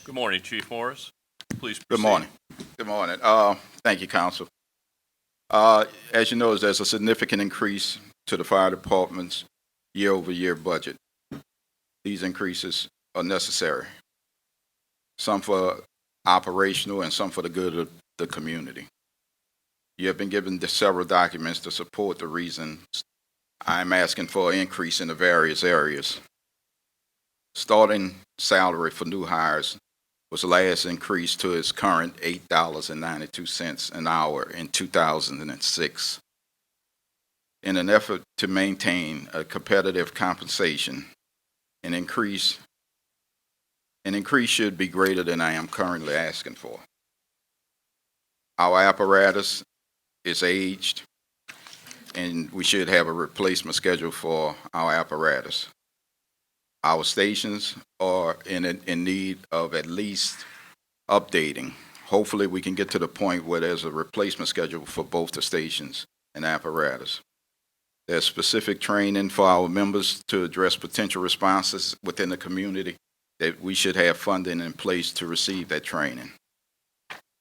Good morning, Chief Morris. Please proceed. Good morning. Good morning. Thank you, Council. As you know, there's a significant increase to the fire department's year-over-year budget. These increases are necessary, some for operational and some for the good of the community. You have been given several documents to support the reasons I'm asking for an increase in the various areas. Starting salary for new hires was last increased to its current $8.92 an hour in 2006. In an effort to maintain a competitive compensation, an increase should be greater than I am currently asking for. Our apparatus is aged, and we should have a replacement schedule for our apparatus. Our stations are in need of at least updating. Hopefully we can get to the point where there's a replacement schedule for both the stations and apparatus. There's specific training for our members to address potential responses within the community that we should have funding in place to receive that training.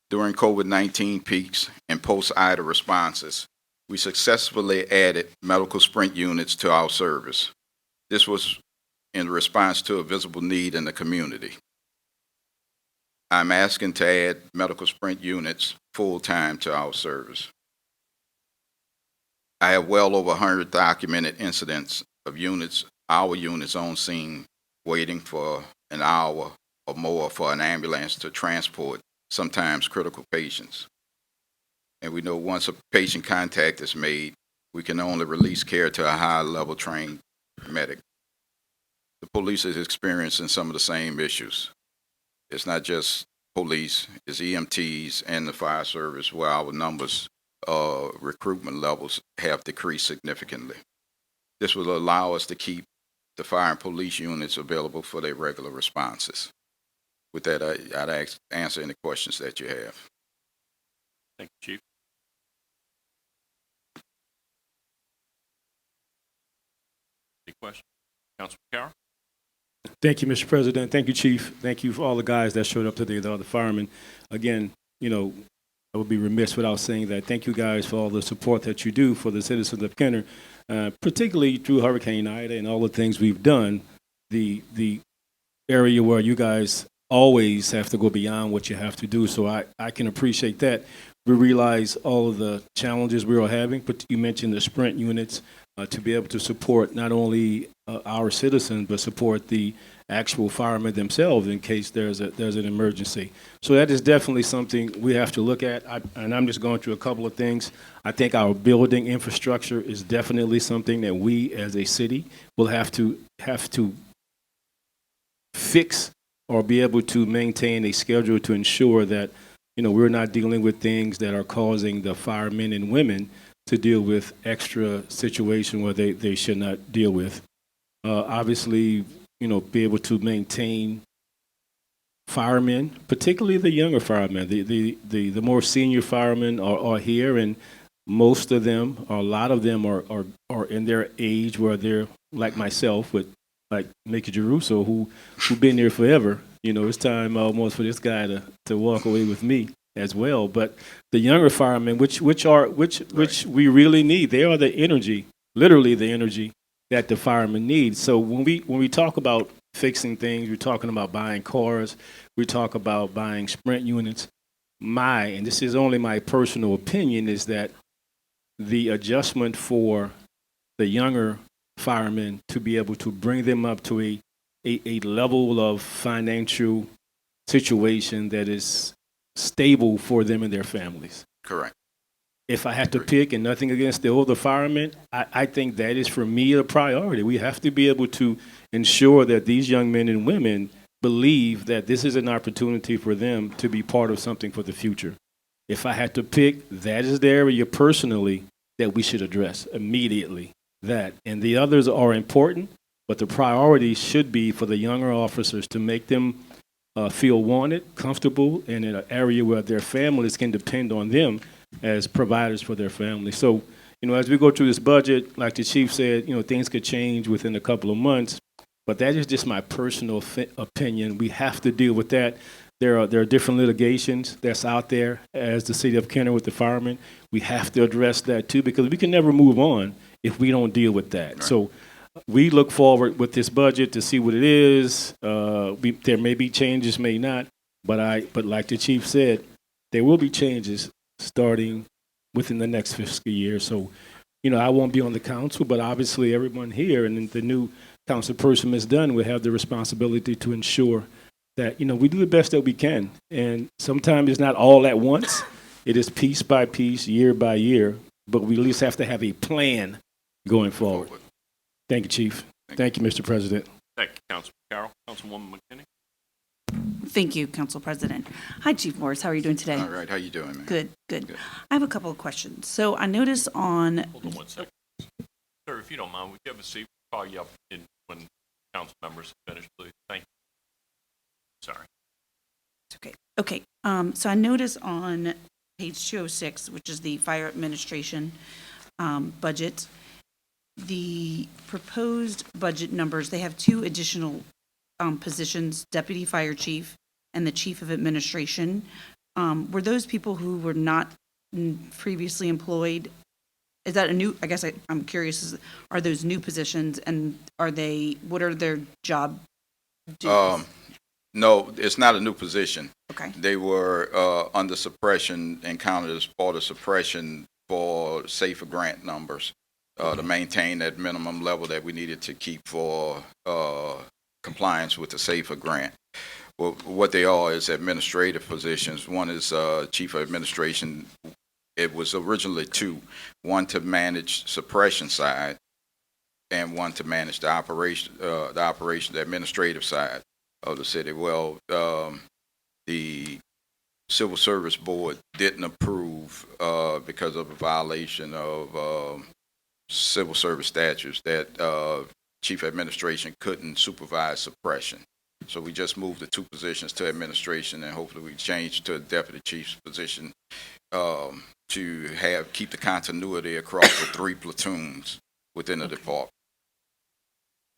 During COVID-19 peaks and post-Ida responses, we successfully added medical sprint units to our service. This was in response to a visible need in the community. I'm asking to add medical sprint units full-time to our service. I have well over 100 documented incidents of our units on scene waiting for an hour or more for an ambulance to transport sometimes critical patients. And we know once a patient contact is made, we can only release care to a high-level trained medic. The police is experiencing some of the same issues. It's not just police, it's EMTs and the fire service where our numbers, recruitment levels have decreased significantly. This will allow us to keep the fire and police units available for their regular responses. With that, I'd answer any questions that you have. Thank you, Chief. Any questions? Councilman Carroll? Thank you, Mr. President. Thank you, Chief. Thank you for all the guys that showed up today, the other firemen. Again, I would be remiss without saying that. Thank you guys for all the support that you do for the citizens of Kenner, particularly through Hurricane Ida and all the things we've done. The area where you guys always have to go beyond what you have to do. So I can appreciate that. We realize all of the challenges we are having, but you mentioned the sprint units to be able to support not only our citizens, but support the actual firemen themselves in case there's an emergency. So that is definitely something we have to look at. And I'm just going through a couple of things. I think our building infrastructure is definitely something that we as a city will have to fix or be able to maintain a schedule to ensure that we're not dealing with things that are causing the firemen and women to deal with extra situation where they should not deal with. Obviously, be able to maintain firemen, particularly the younger firemen. The more senior firemen are here, and most of them, or a lot of them, are in their age where they're like myself, with like Mickey Jeruso, who've been here forever. It's time almost for this guy to walk away with me as well. But the younger firemen, which we really need, they are the energy, literally the energy that the firemen need. So when we talk about fixing things, we're talking about buying cars, we talk about buying sprint units. And this is only my personal opinion, is that the adjustment for the younger firemen to be able to bring them up to a level of financial situation that is stable for them and their families. Correct. If I had to pick, and nothing against the older firemen, I think that is, for me, a priority. We have to be able to ensure that these young men and women believe that this is an opportunity for them to be part of something for the future. If I had to pick, that is the area personally that we should address immediately. That. And the others are important, but the priority should be for the younger officers to make them feel wanted, comfortable, and in an area where their families can depend on them as providers for their family. So, as we go through this budget, like the chief said, things could change within a couple of months. But that is just my personal opinion. We have to deal with that. There are different litigations that's out there as the city of Kenner with the firemen. We have to address that too, because we can never move on if we don't deal with that. Right. So we look forward with this budget to see what it is. There may be changes, may not, but like the chief said, there will be changes starting within the next fiscal year. So, I won't be on the council, but obviously everyone here and the new council person, Ms. Dunn, will have the responsibility to ensure that, we do the best that we can. And sometimes it's not all at once. It is piece by piece, year by year, but we at least have to have a plan going forward. Thank you, Chief. Thank you, Mr. President. Thank you, Councilman Carroll. Councilwoman McKinney? Thank you, Council President. Hi, Chief Morris. How are you doing today? All right, how you doing, man? Good, good. Good. I have a couple of questions. So I noticed on, Hold on 1 second. Sir, if you don't mind, would you have a seat? We'll call you up when council members finish, please. Thank you. Sorry. okay, so I noticed on page 206, which is the fire administration budget, the proposed budget numbers, they have two additional positions, deputy fire chief and the chief of administration. Were those people who were not previously employed? Is that a new, I guess I'm curious, are those new positions and what are their job duties? No, it's not a new position. Okay, They were under suppression and counted as part of suppression for safer grant numbers to maintain that minimum level that we needed to keep for compliance with the safer grant. Well, what they are is administrative positions. One is chief of administration. It was originally two, one to manage suppression side and one to manage the operation, the administrative side of the city. Well, the Civil Service Board didn't approve because of a violation of civil service statutes that chief administration couldn't supervise suppression. So we just moved the two positions to administration, and hopefully we change to a deputy chief's position to keep the continuity across the three platoons within the department.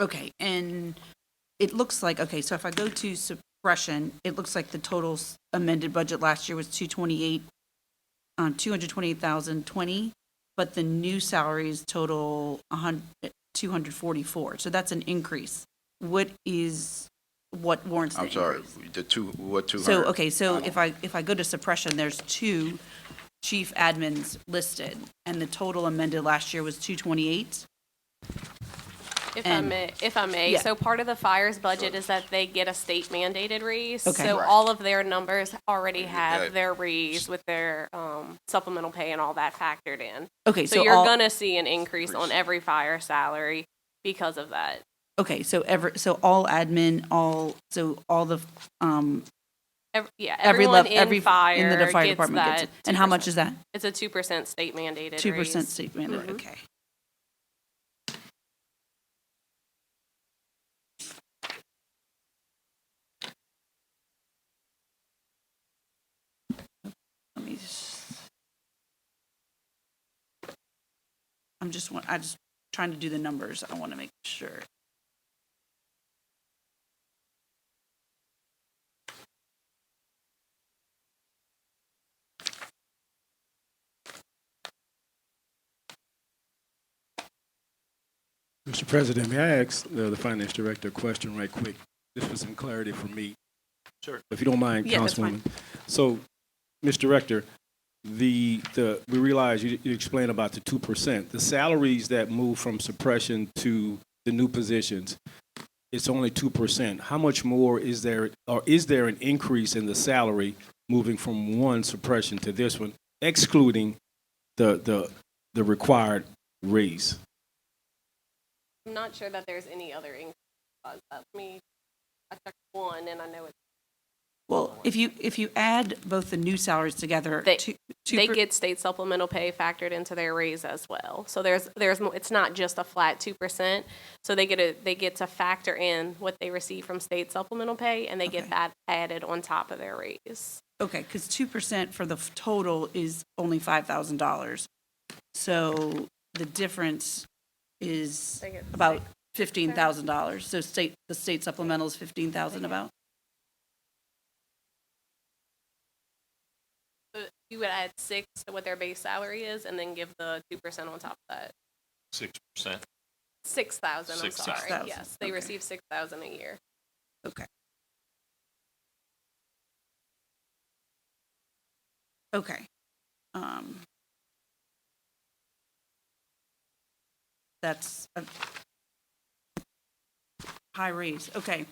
okay, and it looks like, okay, so if I go to suppression, it looks like the total amended budget last year was 228,020, but the new salaries total 244. So that's an increase. What warrants the I'm sorry, increase? the two, what 200? So, okay, so if I go to suppression, there's two chief admins listed, and the total amended last year was 228. If I may, Yeah. so part of the fire's budget is that they get a state mandated raise. Okay. So Right. all of their numbers already Yeah. have their raise with their supplemental pay and all that factored in. Okay, So so you're all, gonna see an increase on every fire salary because of that. okay, so all admin, all the Everyone in every fire in the fire gets department that. gets it. And how much 2%. is that? It's a 2% state mandated 2% raise. state mandate. Mhm. Okay. Let me I just trying to do the numbers. I want to make sure. Mr. President, may I ask the finance director a question right quick, just for some clarity for me? Sure. If you don't mind, Yeah, that's fine. Councilwoman. So, Mr. Director, we realize you explained about the 2%. The salaries that move from suppression to the new positions, it's only 2%. How much more is there, or is there an increase in the salary moving from one suppression to this one, excluding the required raise? I'm not sure that there's any other increase. I checked one and I know it's. Well, if you add both the new salaries together, They- two They get state supplemental pay factored into their raise as well. So there's more, it's not just a flat 2%. So they get to factor in what they receive from state supplemental pay, and they Okay. get that added on top of their raise. Okay, because 2% for the total is only $5,000. So the difference is They get about $15,000. So the state supplemental is 15,000 about? So you would add 6 to what their base salary is and then give the 2% on top of that. 6%. 6,000, I'm Six- sorry. 6,000, Yes, they okay. receive 6,000 a year. Okay. Okay. That's a high raise. Okay.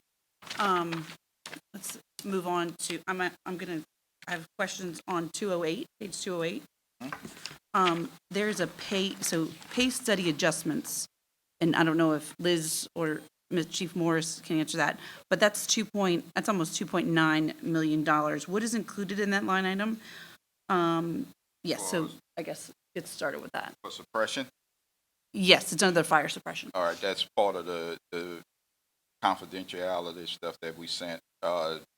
Let's move on to, I have questions on 208, page 208. There's a pay study adjustments, and I don't know if Liz or Ms. Chief Morris can answer that, but that's almost $2.9 million. What is included in that line item? Yes, so I guess get started with that. For suppression, Yes, it's under fire suppression. all right, that's part of the confidentiality stuff that we sent.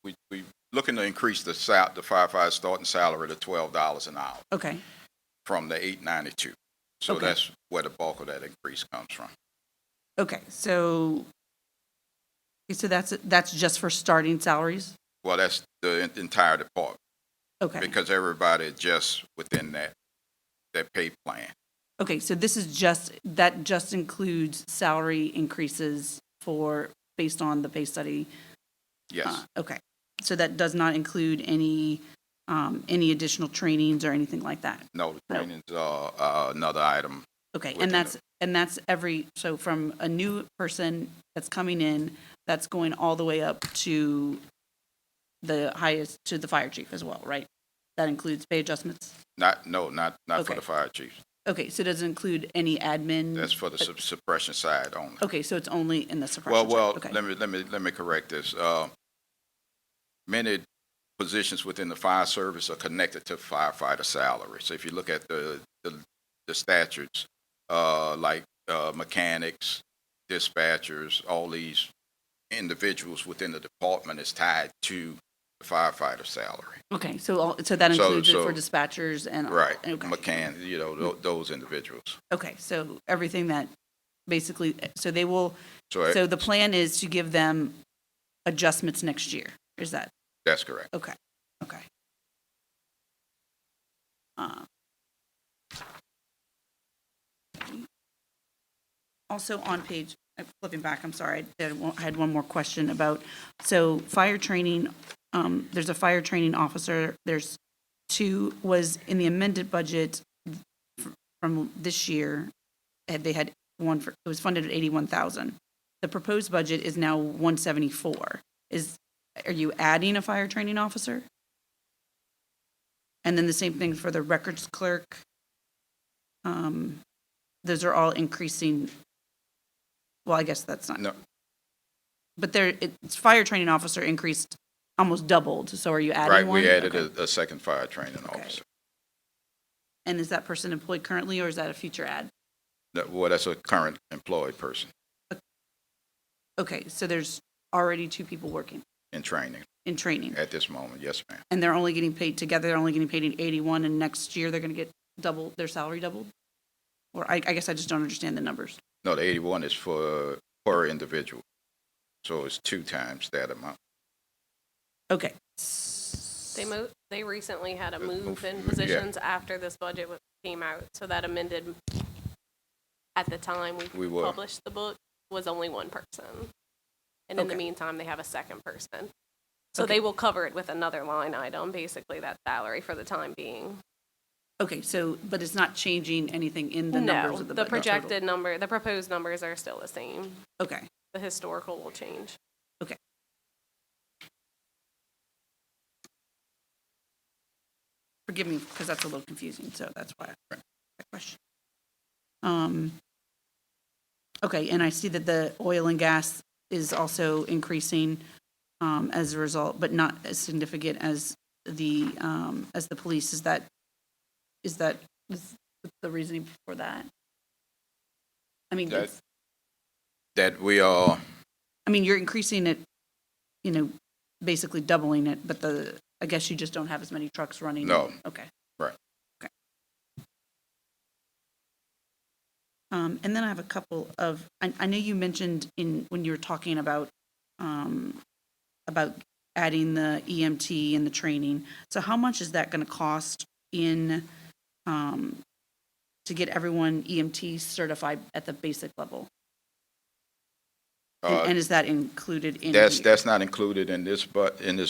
We looking to increase the firefighter starting salary to $12 an hour Okay, from the $8.92. So Okay. that's where the bulk of that increase comes from. okay, so that's just for starting salaries? Well, that's the entire department, Okay, because everybody adjusts within that pay plan. okay, so that just includes salary increases based on the pay study? Yes, Okay, so that does not include any additional trainings or anything like that? no, the No. trainings are another item. Okay, Within and that's so from a new person that's coming in, that's going all the way up to the highest, to the fire chief as well, right? That includes pay adjustments? Not for Okay. the fire chief. Okay, so it doesn't include any admin? That's for the suppression side only. Okay, so it's only in the suppression? Well, side. Okay. let me correct this. Many positions within the fire service are connected to firefighter salary. So if you look at the statutes, like mechanics, dispatchers, all these individuals within the department is tied to the firefighter salary. Okay, so that So- includes it for so- dispatchers and? Right, Okay. those individuals. Okay, so everything that basically, so they will, So so the plan is to give them adjustments next year, is that? that's correct. Okay, okay. Also on page, flipping back, I'm sorry, I had one more question about, so fire training, there's a fire training officer, there's two, was in the amended budget from this year, they had one for, it was funded at 81,000. The proposed budget is now 174. Are you adding a fire training officer? And then the same thing for the records clerk. Those are all increasing. Well, I guess that's not. No, But it's fire training officer increased, almost doubled. So are you adding right, one? we added Okay. a second fire training Okay. officer. And is that person employed currently, or is that a future ad? Well, that's a current employed person Okay, so there's already two people working in training in training, at this moment. Yes, ma'am. and they're only getting paid together. They're only getting paid at 81, and next year they're going to get their salary doubled. Or I guess I just don't understand the numbers. No, the 81 is for per individual. So it's 2 times that amount. Okay. They recently had a move in yeah. positions after this budget came out, so that amended, at the time We we were. published the book, was only one person. And in the Okay. meantime, they have a second person. So Okay. they will cover it with another line item, basically that salary for the time being. Okay, so, but it's not changing anything in the numbers No, of the the budget? projected number, the proposed numbers are still the same. Okay, The historical will change. forgive me, because that's a little confusing, so that's why that question. Okay, and I see that the oil and gas is also increasing as a result, but not as significant as the police. Is the reasoning for that? I mean, That- That we are, you're increasing it, basically doubling it, but I guess you just don't have as many trucks running. No. Okay. Right. Okay. And then I have a couple of, I know you mentioned when you were talking about adding the EMT and the training. So how much is that going to cost to get everyone EMT certified at the basic level? And is that included in here? That's not included in this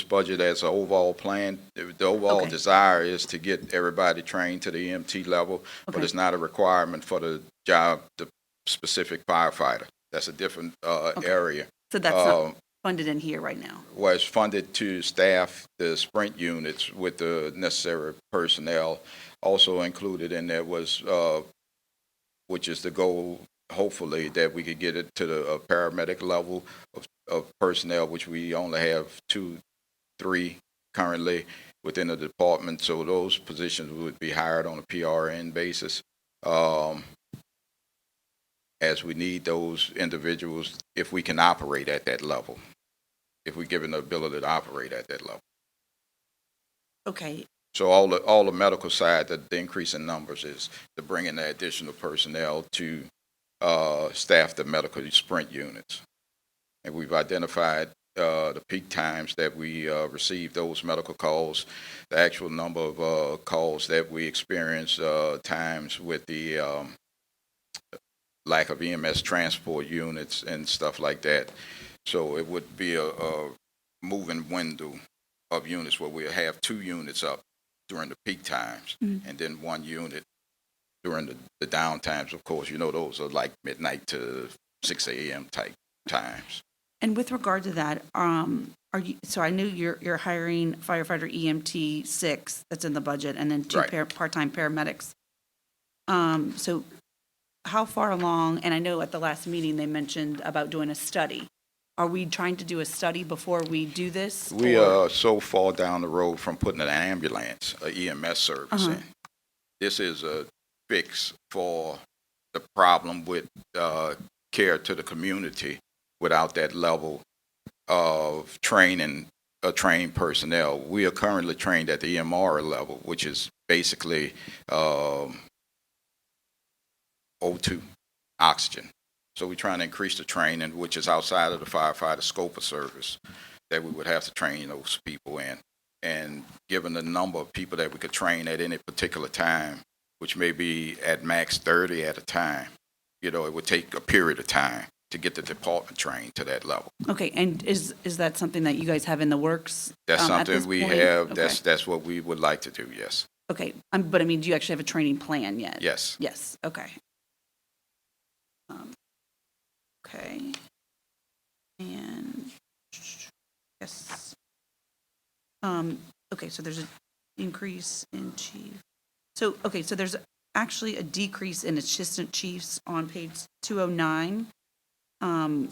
budget as an overall plan. The overall Okay. desire is to get everybody trained to the EMT level, but Okay. it's not a requirement for the job, the specific firefighter. That's a different area. So that's not funded in here right now? Where it's funded to staff the sprint units with the necessary personnel. Also included in there was, which is the goal, hopefully, that we could get it to the paramedic level of personnel, which we only have 2, 3 currently within the department. So those positions would be hired on a PRN basis. As we need those individuals, if we can operate at that level, if we're given the ability to operate at that level. Okay, So all the medical side, the increase in numbers is to bring in the additional personnel to staff the medical sprint units. And we've identified the peak times that we receive those medical calls, the actual number of calls that we experience, times with the lack of EMS transport units and stuff like that. So it would be a moving window of units where we'll have 2 units up during the peak times and then 1 unit during the down times. Of course, those are like midnight to 6 a.m. type times. and with regard to that, are you, so I know you're hiring firefighter EMT 6, that's in the budget, and then 2 Right. part-time paramedics. So how far along, and I know at the last meeting they mentioned about doing a study. Are we trying to do a study before we do this? We or- are so far down the road from putting an ambulance, a EMS service in. This is a fix for the problem with care to the community without that level of training, trained personnel. We are currently trained at the EMR level, which is basically O2, oxygen. So we're trying to increase the training, which is outside of the firefighter scope of service, that we would have to train those people in. And given the number of people that we could train at any particular time, which may be at max 30 at a time, it would take a period of time to get the department trained to that level. Okay, and is that something that you guys have in the works? That's at this something we point? have, Okay. that's what we would like to do, yes. Okay, but I mean, do you actually have a training plan yet? Yes. Yes, okay. Okay. And, yes. Okay, so there's an increase in chief. So, okay, so there's actually a decrease in assistant chiefs on page 209. I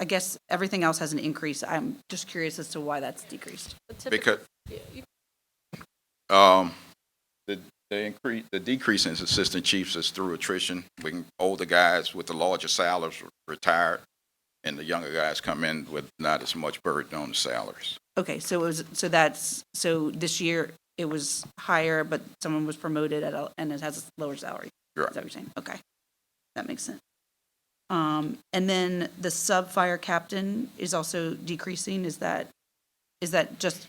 guess everything else has an increase. I'm just curious as to why that's decreased. But typically- Because the decrease in assistant chiefs is through attrition. Older guys with the larger salaries retired, and the younger guys come in with not as much burden on the salaries. Okay, so so this year it was higher, but someone was promoted and it has a lower salary. Right. Is that what you're saying? Okay, that makes sense. And then the sub-fire captain is also decreasing. Is that just,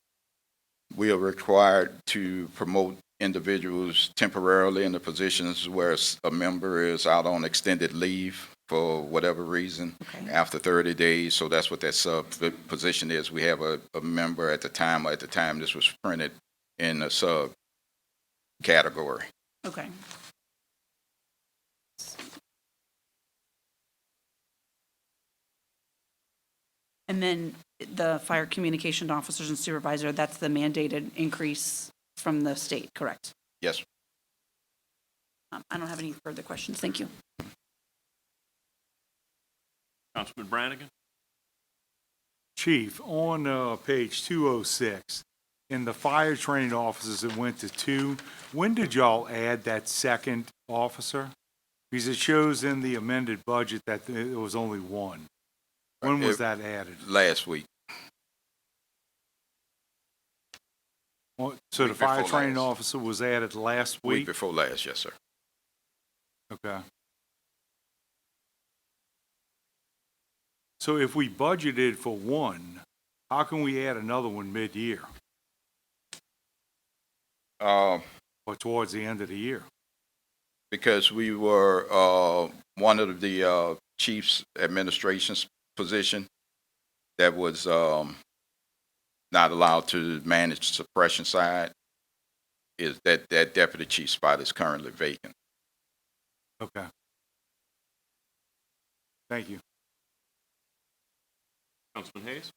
We are required to promote individuals temporarily in the positions where a member is out on extended leave for whatever reason, Okay. after 30 days. So that's what that sub position is. We have a member at the time this was printed in a sub category. okay. And then the fire communication officers and supervisor, that's the mandated increase from the state, correct? Yes. I don't have any further questions. Thank you. Councilman Brannigan? Chief, on page 206, in the fire training officers, it went to 2. When did y'all add that second officer? Because it shows in the amended budget that it was only 1. When was that added? Last week. So the Week fire before training last. officer was added last Week week? before last, yes, sir. Okay. So if we budgeted for one, how can we add another one mid-year Uh, or towards the end of the year? because we were, one of the, chief's administration's position that was, not allowed to manage suppression side is that deputy chief spot is currently vacant. Okay. Thank you. Councilman Hayes?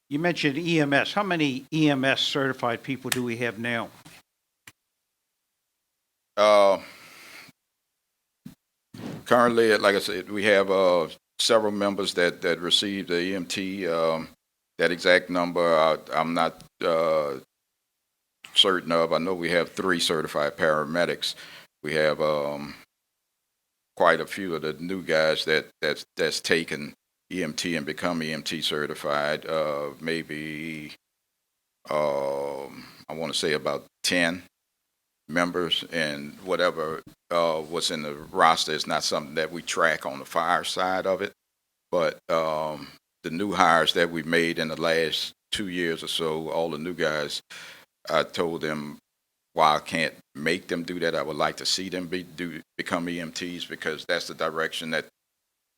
You mentioned EMS. How many EMS certified people do we have now? Currently, like I said, we have, several members that received the EMT. That exact number, I'm not, certain of. I know we have 3 certified paramedics. We have, quite a few of the new guys that's taken EMT and become EMT certified. Maybe, I want to say about 10 members, and whatever what's in the roster is not something that we track on the fire side of it. But the new hires that we've made in the last 2 years or so, all the new guys, I told them while I can't make them do that, I would like to see them become EMTs, because that's the direction that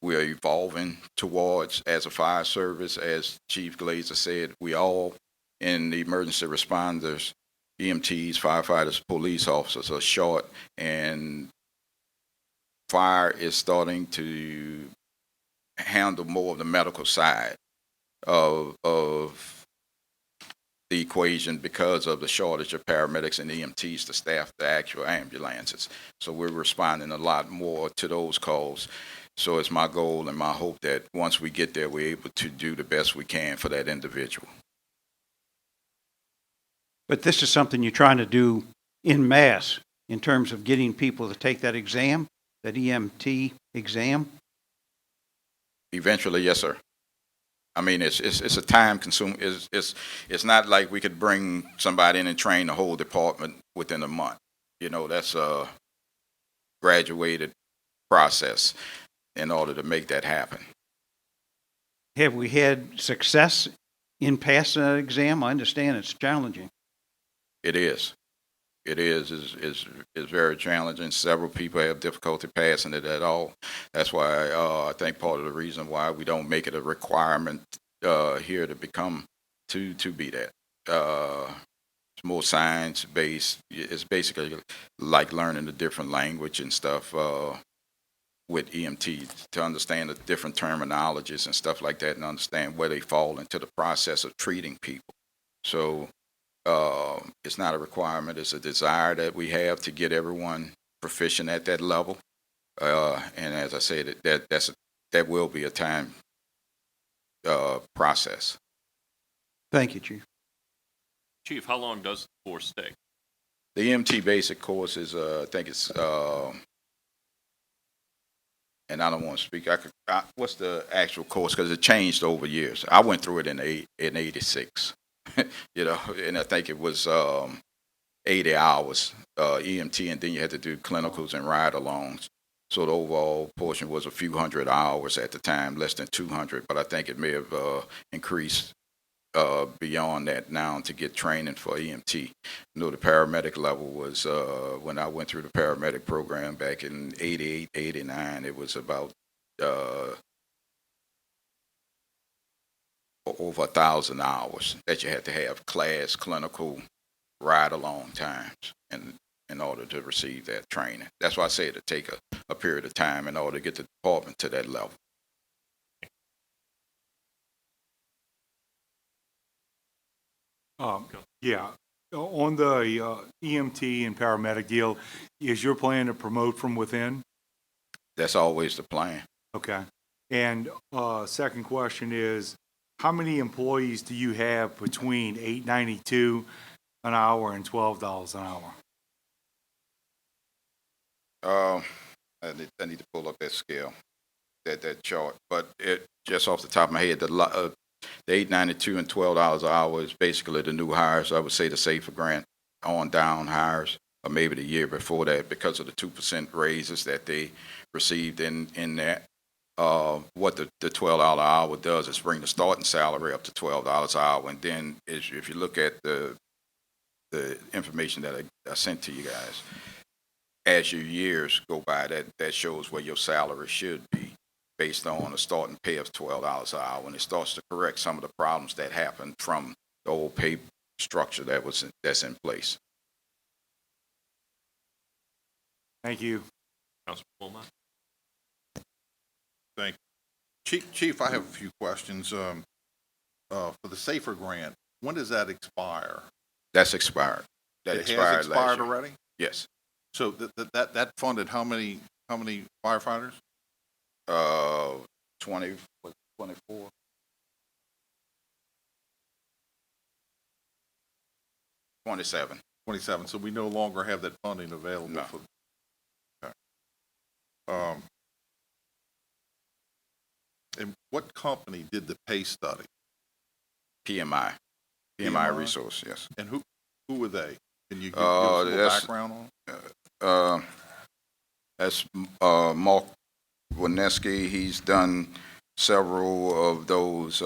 we're evolving towards as a fire service. As Chief Glazer said, we all in the emergency responders, EMTs, firefighters, police officers are short, and fire is starting to handle more of the medical side of the equation because of the shortage of paramedics and EMTs to staff the actual ambulances. So we're responding a lot more to those calls. So it's my goal and my hope that once we get there, we're able to do the best we can for that individual. But this is something you're trying to do in mass in terms of getting people to take that exam, that EMT exam? Eventually, yes, sir. I mean, it's a time consuming. It's not like we could bring somebody in and train the whole department within a month. You know, that's a graduated process in order to make that happen. Have we had success in passing that exam? I understand it's challenging. It is. It is very challenging. Several people have difficulty passing it at all. That's why I think part of the reason why we don't make it a requirement here to be that. It's more science based. It's basically like learning a different language and stuff with EMT, to understand the different terminologies and stuff like that, and understand where they fall into the process of treating people. So it's not a requirement. It's a desire that we have to get everyone proficient at that level. And as I said, that will be a time process. Thank you, Chief. Chief, how long does the course take? The EMT basic course is, I think it's, and I don't want to speak. What's the actual course? Because it changed over years. I went through it in '86. You know, and I think it was 80 hours EMT, and then you had to do clinicals and ride-alongs. So the overall portion was a few hundred hours at the time, less than 200. But I think it may have increased beyond that now to get training for EMT. You know, the paramedic level was, when I went through the paramedic program back in '88, '89, it was about over 1,000 hours that you had to have class, clinical, ride-along times in order to receive that training. That's why I say it'll take a period of time in order to get the department to that level. Yeah, on the EMT and paramedic deal, is your plan to promote from within? That's always the plan. Okay. And second question is, how many employees do you have between $8.92 an hour and $12 an hour? I need to pull up that scale, that chart. But it just off the top of my head, the $8.92 and $12 an hour is basically the new hires. I would say the Safer Grant on down hires. or maybe the year before that, because of the 2% raises that they received in that. What the $12 an hour does is bring the starting salary up to $12 an hour, and then if you look at the information that I sent to you guys, as your years go by, that shows where your salary should be based on a starting pay of $12 an hour, and it starts to correct some of the problems that happened from the old pay structure that's in place. Thank you. Councilman Wilmot? Thank you. Chief, I have a few questions. For the SAFER grant, when does that expire? That's expired. That It expired has last expired year. already? Yes. So that funded how many firefighters? 24. 27. 27, so we no longer have that funding available No. for. Okay. And what company did the pay study? PMI. PMI? Resource, yes. And who were they? Can you give us a little that's- background on? That's Mark Wineski. He's done several of those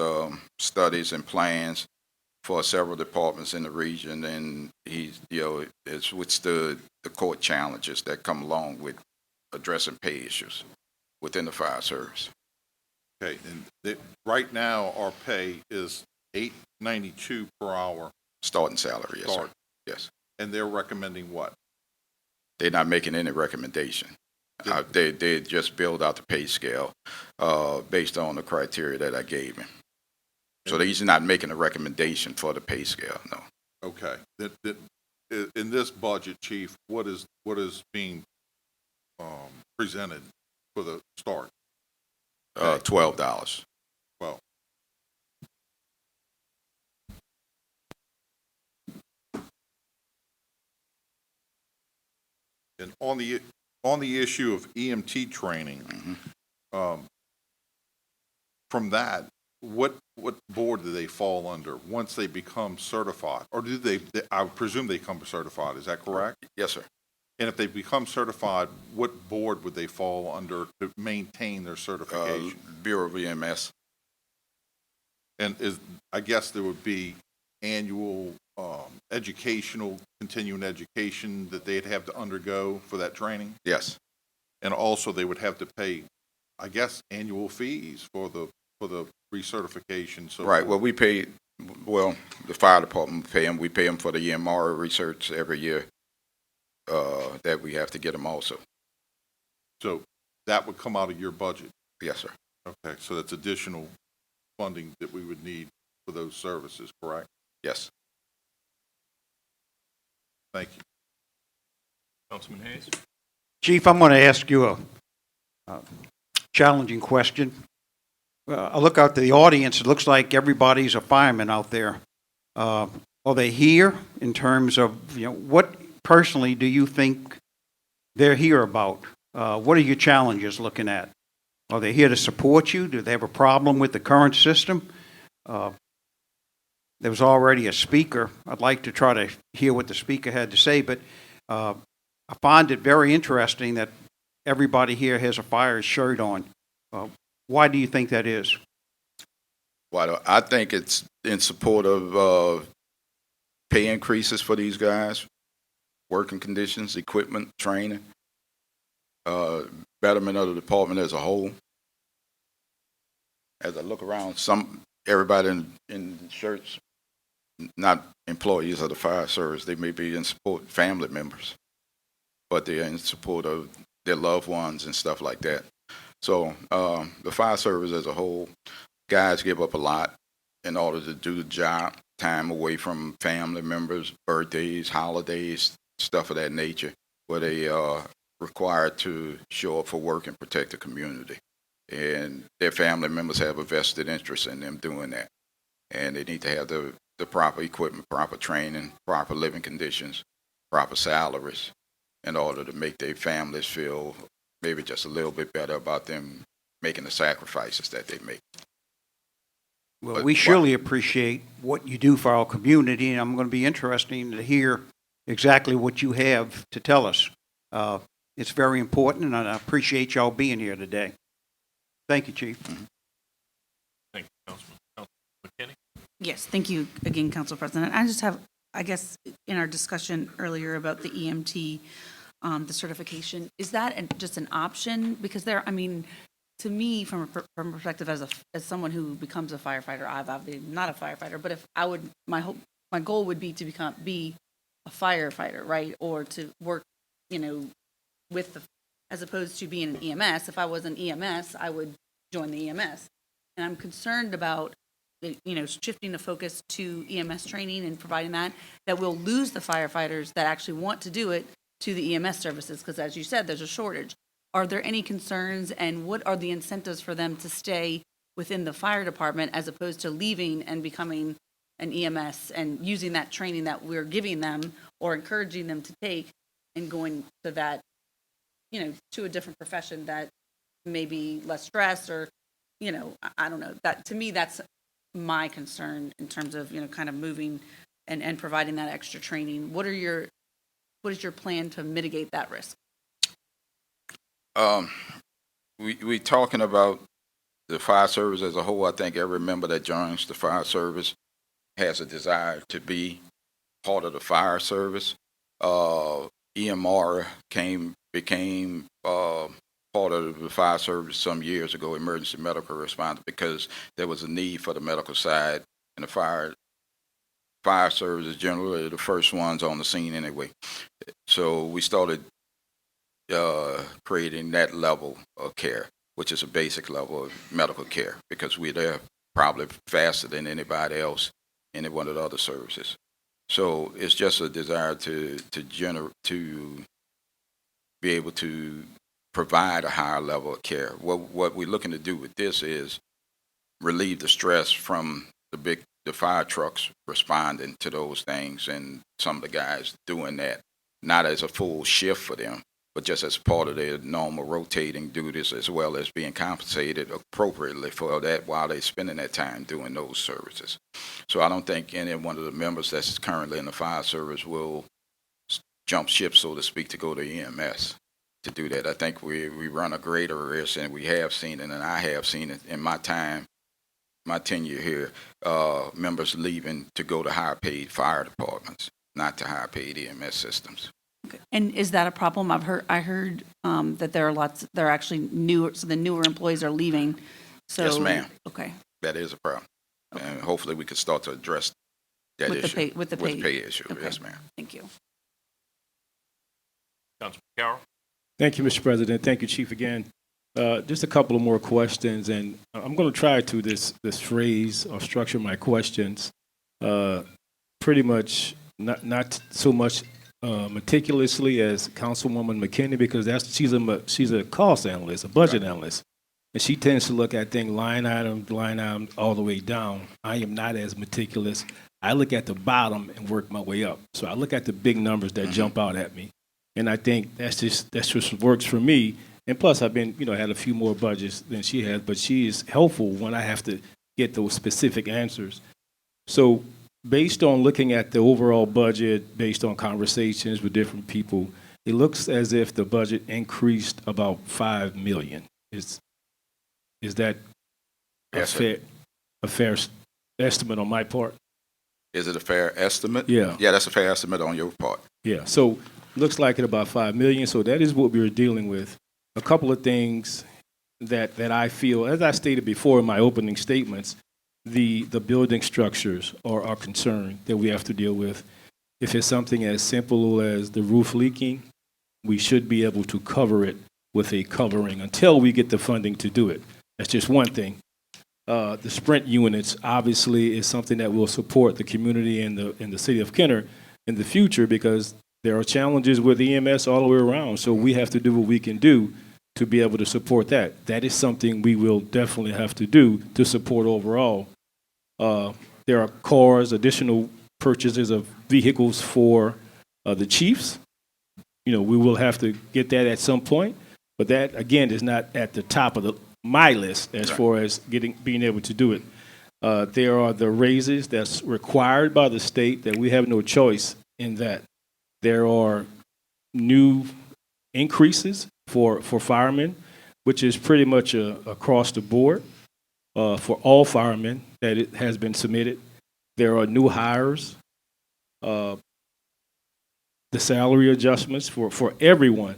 studies and plans for several departments in the region, and he's, has withstood the court challenges that come along with addressing pay issues within the fire service. Okay, and right now, our pay is $8.92 per hour Starting salary, yes, start, sir. Yes. and they're recommending what? They're not making any recommendation. They just build out the pay scale based on the criteria that I gave him. So he's not making a recommendation for the pay scale, no. Okay, in this budget, Chief, what is being presented for the start? $12. Well, and on the issue of EMT training, from that, what board do they fall under once they become certified? Or do they, I presume they become certified, is that correct? Yes, sir. And if they become certified, what board would they fall under to maintain their certification? Bureau of EMS. And I guess there would be annual continuing education that they'd have to undergo for that training? Yes. And also they would have to pay, I guess, annual fees for the recertification. So Right. Well, the fire department pay them. We pay them for the EMR research every year that we have to get them also. So that would come out of your budget? Yes, sir. Okay, so that's additional funding that we would need for those services, correct? Yes. Thank you. Councilman Hayes? Chief, I'm going to ask you a challenging question. I look out to the audience, it looks like everybody's a fireman out there. Are they here in terms of, what personally do you think they're here about? What are your challenges looking at? Are they here to support you? Do they have a problem with the current system? There was already a speaker. I'd like to try to hear what the speaker had to say, but I find it very interesting that everybody here has a fire shirt on. Why do you think that is? Well, I think it's in support of pay increases for these guys, working conditions, equipment, training, betterment of the department as a whole. As I look around, everybody in shirts, not employees of the fire service, they may be in support, family members, but they're in support of their loved ones and stuff like that. So the fire service as a whole, guys give up a lot in order to do the job, time away from family members, birthdays, holidays, stuff of that nature, where they are required to show up for work and protect the community. And their family members have a vested interest in them doing that. And they need to have the proper equipment, proper training, proper living conditions, proper salaries in order to make their families feel maybe just a little bit better about them making the sacrifices that they make. Well, we surely appreciate what you do for our community, and I'm going to be interested to hear exactly what you have to tell us. It's very important, and I appreciate y'all being here today. Thank you, Chief. Thank you, Councilman. Councilman McKinney? Yes, thank you again, Council President. I just have, I guess, in our discussion earlier about the EMT, the certification, is that just an option? Because there, I mean, to me, from a perspective as someone who becomes a firefighter, I've obviously not a firefighter, but if I would, my goal would be to be a firefighter, right? Or to work, with as opposed to being an EMS. If I was an EMS, I would join the EMS. And I'm concerned about, shifting the focus to EMS training and providing that we'll lose the firefighters that actually want to do it to the EMS services, because as you said, there's a shortage. Are there any concerns, and what are the incentives for them to stay within the fire department as opposed to leaving and becoming an EMS and using that training that we're giving them or encouraging them to take and going to that, to a different profession that may be less stress or, I don't know. That, to me, that's my concern in terms of, kind of moving and providing that extra training. What is your plan to mitigate that risk? We talking about the fire service as a whole. I think every member that joins the fire service has a desire to be part of the fire service. EMR became part of the fire service some years ago, emergency medical response, because there was a need for the medical side, and the fire service is generally the first ones on the scene anyway. So we started creating that level of care, which is a basic level of medical care, because we're there probably faster than anybody else, any one of the other services. So it's just a desire to be able to provide a higher level of care. What we're looking to do with this is relieve the stress from the fire trucks responding to those things, and some of the guys doing that, not as a full shift for them, but just as part of their normal rotating duties, as well as being compensated appropriately for that while they're spending that time doing those services. So I don't think any one of the members that's currently in the fire service will jump ship, so to speak, to go to EMS to do that. I think we run a greater risk, and we have seen it, and I have seen it in my time, my tenure here, members leaving to go to higher paid fire departments, not to higher paid EMS systems. Okay. And is that a problem? I heard that there are actually newer, so the newer employees are leaving. So, Yes, ma'am. Okay. That is a problem. Okay. And hopefully we can start to address that With the issue. pay- with the pay- issue. Okay. Yes, ma'am. Thank you. Councilman Carroll? Thank you, Mr. President. Thank you, Chief, again. Just a couple of more questions, and I'm going to try to this phrase or structure my questions pretty much not so much meticulously as Councilwoman McKinney, because she's a cost analyst, a budget analyst, and she tends to look at things line item all the way down. I am not as meticulous. I look at the bottom and work my way up. So I look at the big numbers that jump out at me, and I think that's just works for me. And plus, I've been, had a few more budgets than she has, but she is helpful when I have to get those specific answers. So based on looking at the overall budget, based on conversations with different people, it looks as if the budget increased about $5 million. Is that Yes, sir. a fair estimate on my part? Is it a fair estimate? Yeah. Yeah, that's a fair estimate on your part. Yeah, so looks like it about $5 million. So that is what we're dealing with. A couple of things that I feel, as I stated before in my opening statements, the building structures are our concern that we have to deal with. If it's something as simple as the roof leaking, we should be able to cover it with a covering until we get the funding to do it. That's just one thing. The Sprint units obviously is something that will support the community and the city of Kenner in the future, because there are challenges with EMS all the way around. So we have to do what we can do to be able to support that. That is something we will definitely have to do to support overall. There are cars, additional purchases of vehicles for the chiefs. We will have to get that at some point, but that again is not at the top of my list as far as being able to do it. There are the raises that's required by the state that we have no choice in that. There are new increases for firemen, which is pretty much across the board for all firemen that it has been submitted. There are new hires, the salary adjustments for everyone.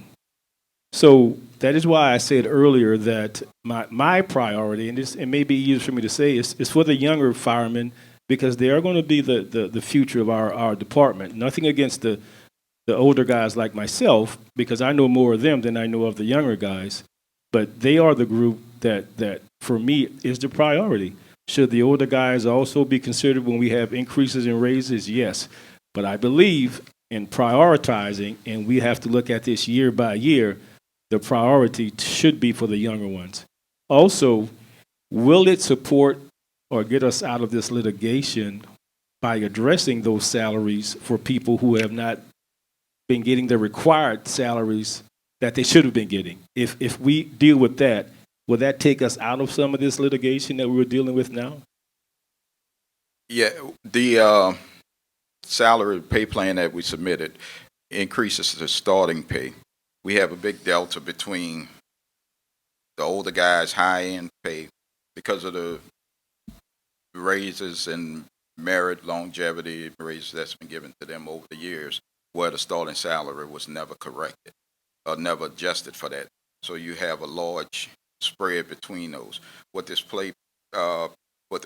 So that is why I said earlier that my priority, and it may be easier for me to say, is for the younger firemen, because they are going to be the future of our department. Nothing against the older guys like myself, because I know more of them than I know of the younger guys, but they are the group that for me is the priority. Should the older guys also be considered when we have increases in raises? Yes. But I believe in prioritizing, and we have to look at this year by year, the priority should be for the younger ones. Also, will it support or get us out of this litigation by addressing those salaries for people who have not been getting the required salaries that they should have been getting? If we deal with that, will that take us out of some of this litigation that we're dealing with now? Yeah, the salary pay plan that we submitted increases the starting pay. We have a big delta between the older guys' high-end pay because of the raises and merit longevity raises that's been given to them over the years, where the starting salary was never corrected or never adjusted for that. So you have a large spread between those. What the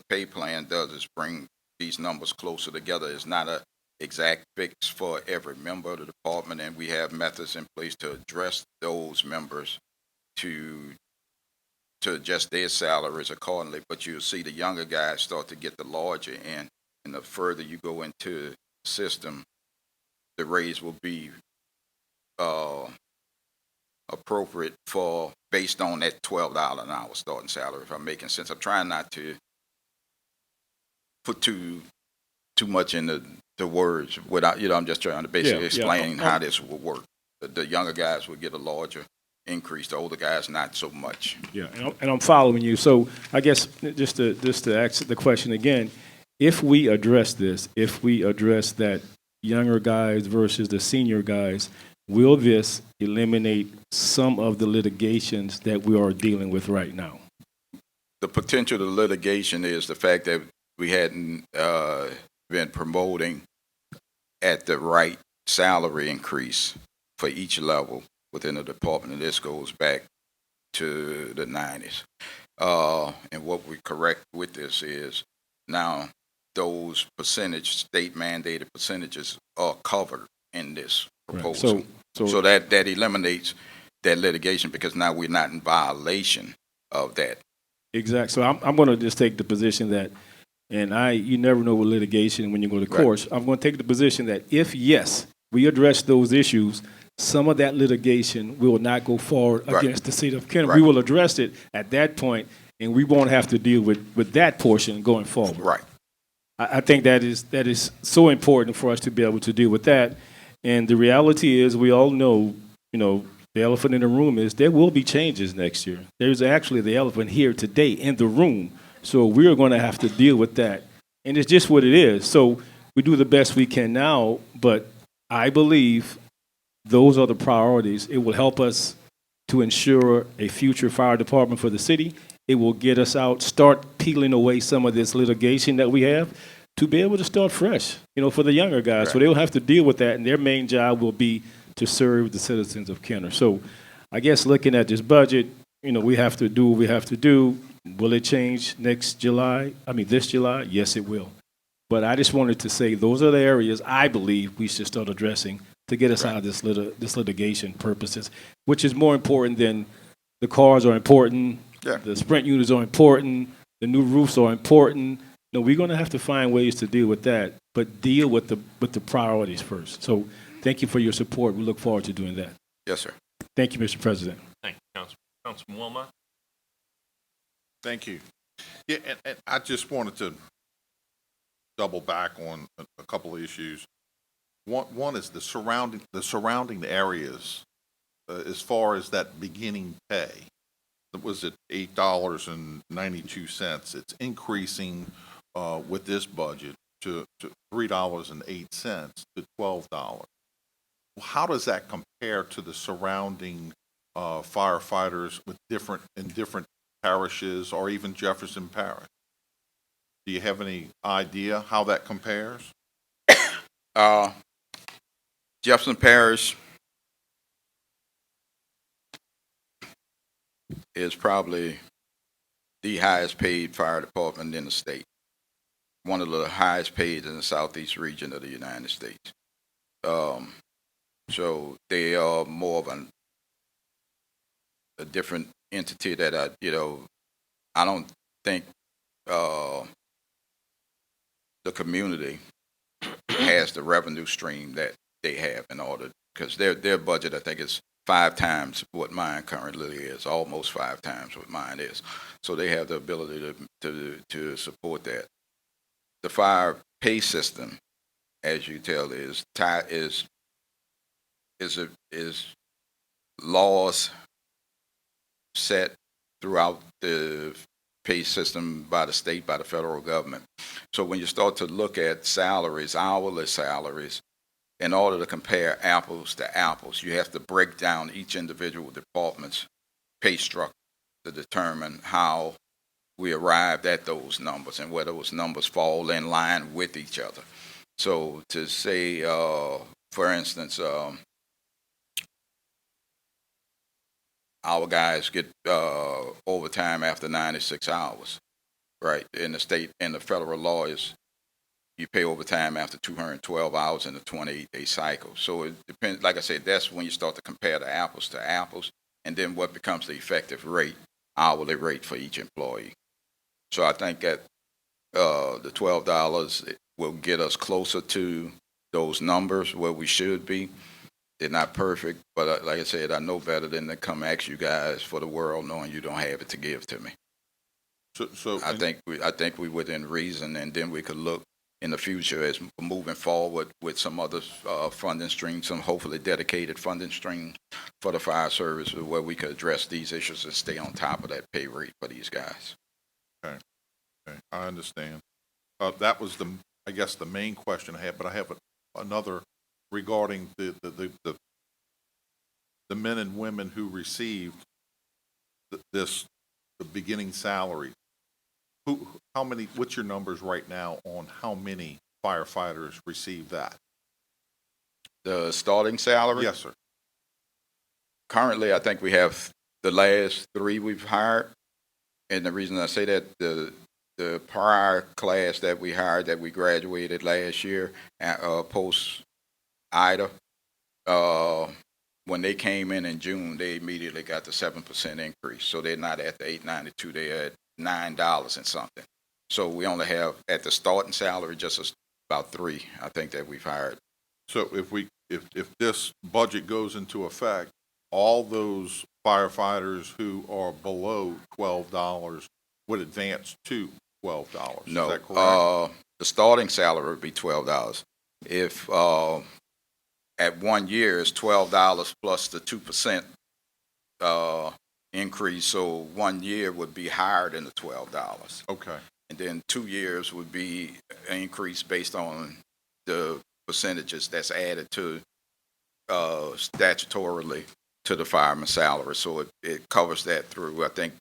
pay plan does is bring these numbers closer together. It's not a exact fix for every member of the department, and we have methods in place to address those members to adjust their salaries accordingly. But you'll see the younger guys start to get the larger end, and the further you go into the system, the raise will be appropriate for based on that $12 an hour starting salary, if I'm making sense. I'm trying not to put too much in the words without, I'm just trying to basically explain how this will work. The younger guys will get a larger increase, the older guys not so much. Yeah, and I'm following you. So I guess just to ask the question again, if we address this, if we address that younger guys versus the senior guys, will this eliminate some of the litigations that we are dealing with right now? The potential to litigation is the fact that we hadn't been promoting at the right salary increase for each level within the department, and this goes back to the 90s. And what we correct with this is now those state mandated percentages are covered in this proposal. Right. So that eliminates that litigation, because now we're not in violation of that. Exactly. So I'm going to just take the position that, and you never know with litigation when you go to court. I'm going to take the position that if, yes, we address those issues, some of that litigation will not go forward against the city of Kenner. Right. We will address it at that point, and we won't have to deal with that portion going forward. Right. I think that is so important for us to be able to deal with that. And the reality is, we all know, the elephant in the room is there will be changes next year. There's actually the elephant here today in the room. So we're going to have to deal with that. And it's just what it is. So we do the best we can now, but I believe those are the priorities. It will help us to ensure a future fire department for the city. It will get us out, start peeling away some of this litigation that we have to be able to start fresh, for the younger guys. Right. So they'll have to deal with that, and their main job will be to serve the citizens of Kenner. So I guess looking at this budget, we have to do what we have to do. Will it change this July? Yes, it will. But I just wanted to say those are the areas I believe we should start addressing to get us out of this litigation purposes, which is more important than the cars are important, the sprint units are important, the new roofs are important. No, we're going to have to find ways to deal with that, but deal with the priorities first. So thank you for your support. We look forward to doing that. Yes, sir. Thank you, Mr. President. Thank you, Councilman Wilmot. Thank you. Yeah, and I just wanted to double back on a couple of issues. One is the surrounding areas, as far as that beginning pay. It was at $8.92. It's increasing with this budget to $3.08 to $12. how does that compare to the surrounding firefighters with in different parishes or even Jefferson Parish? Do you have any idea how that compares? Jefferson Parish is probably the highest paid fire department in the state. One of the highest paid in the southeast region of the United States. So they are more of a different entity that I don't think the community has the revenue stream that they have in order, because their budget, I think, is 5 times what mine currently is, almost 5 times what mine is. So they have the ability to support that. The fire pay system, as you tell, is laws set throughout the pay system by the state, by the federal government. So when you start to look at salaries, hourly salaries, in order to compare apples to apples, you have to break down each individual department's pay structure to determine how we arrived at those numbers and where those numbers fall in line with each other. So to say, for instance, our guys get overtime after 96 hours, right? In the state, in the federal law is you pay overtime after 212 hours in a 28-day cycle. So it depends, like I said, that's when you start to compare the apples to apples, and then what becomes the effective rate, hourly rate for each employee. So I think that the $12 will get us closer to those numbers where we should be. They're not perfect, but like I said, I know better than to come ask you guys for the world knowing you don't have it to give to me. So I think we within reason, and then we could look in the future as moving forward with some other funding streams, some hopefully dedicated funding stream for the fire service where we could address these issues and stay on top of that pay rate for these guys. Okay, I understand. That was I guess the main question I had, but I have another regarding the men and women who received the beginning salary. How many? What's your numbers right now on how many firefighters received that? The starting salary? Yes, sir. Currently, I think we have the last 3 we've hired, and the reason I say that, the prior class that we hired, that we graduated last year, post Ida, when they came in June, they immediately got the 7% increase. So they're not at the $8.92; they're at $9 and something. So we only have at the starting salary just about 3, I think, that we've hired. So if this budget goes into effect, all those firefighters who are below $12 would advance to $12. No, is that correct? The starting salary would be $12. If at 1 year it's $12 plus the 2% increase, so 1 year would be higher than the $12. Okay. And then 2 years would be an increase based on the percentages that's added to statutorily to the fireman's salary. So it covers that through, I think,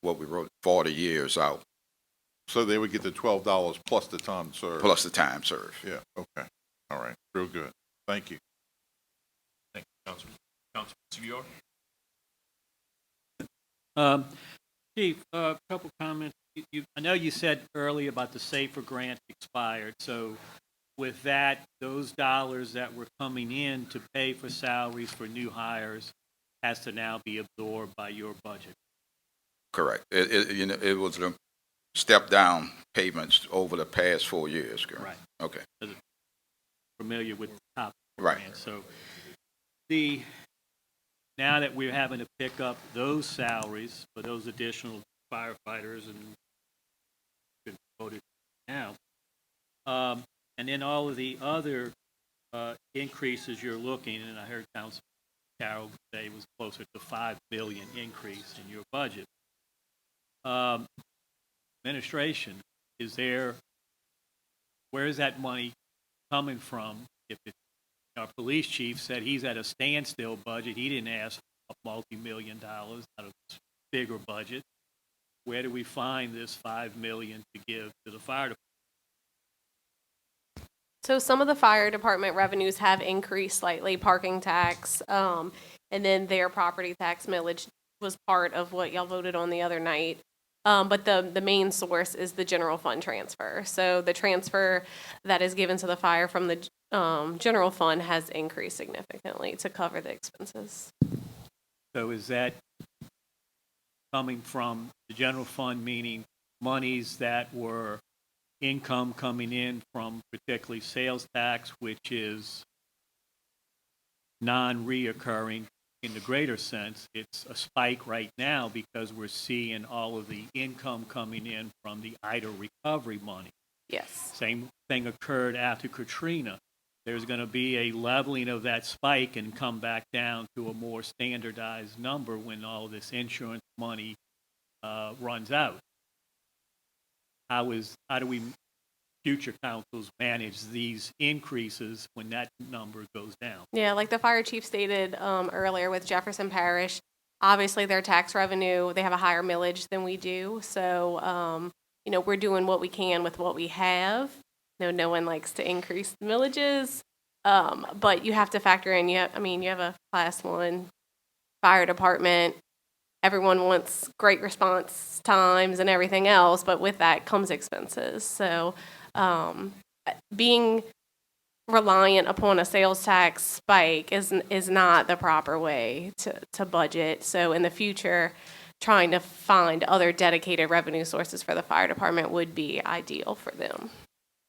what we wrote, 40 years out. So they would get the $12 plus the time served. Plus the time served. Yeah. Okay. All right. Real good. Thank you. Thank you, Councilman. Councilman Sevior? Chief, a couple comments. I know you said earlier about the SAFER grant expired, so with that, those dollars that were coming in to pay for salaries for new hires has to now be absorbed by your budget. Correct. It was a step down payments over the past 4 years. Correct? Right. Okay. Familiar with the top Right. grant. So now that we're having to pick up those salaries for those additional firefighters and been voted now, and then all of the other increases you're looking, and I heard Councilman Carroll say it was closer to $5 billion increase in your budget. Administration, where is that money coming from? If it's our police chief said he's at a standstill budget. He didn't ask a multi-million dollars out of this bigger budget. Where do we find this $5 million to give to the fire department? So some of the fire department revenues have increased slightly, parking tax, and then their property tax millage was part of what y'all voted on the other night. But the main source is the general fund transfer. So the transfer that is given to the fire from the general fund has increased significantly to cover the expenses. So is that coming from the general fund, meaning monies that were income coming in from particularly sales tax, which is non-reoccurring in the greater sense? It's a spike right now because we're seeing all of the income coming in from the Ida recovery money. Yes. Same thing occurred after Katrina. There's going to be a leveling of that spike and come back down to a more standardized number when all this insurance money runs out. How do we, future councils, manage these increases when that number goes down? Yeah, like the fire chief stated earlier with Jefferson Parish, obviously their tax revenue, they have a higher millage than we do. So, we're doing what we can with what we have. No one likes to increase the millages, but you have to factor in, you have a class 1 fire department. Everyone wants great response times and everything else, but with that comes expenses. So being reliant upon a sales tax spike is not the proper way to budget. So in the future, trying to find other dedicated revenue sources for the fire department would be ideal for them.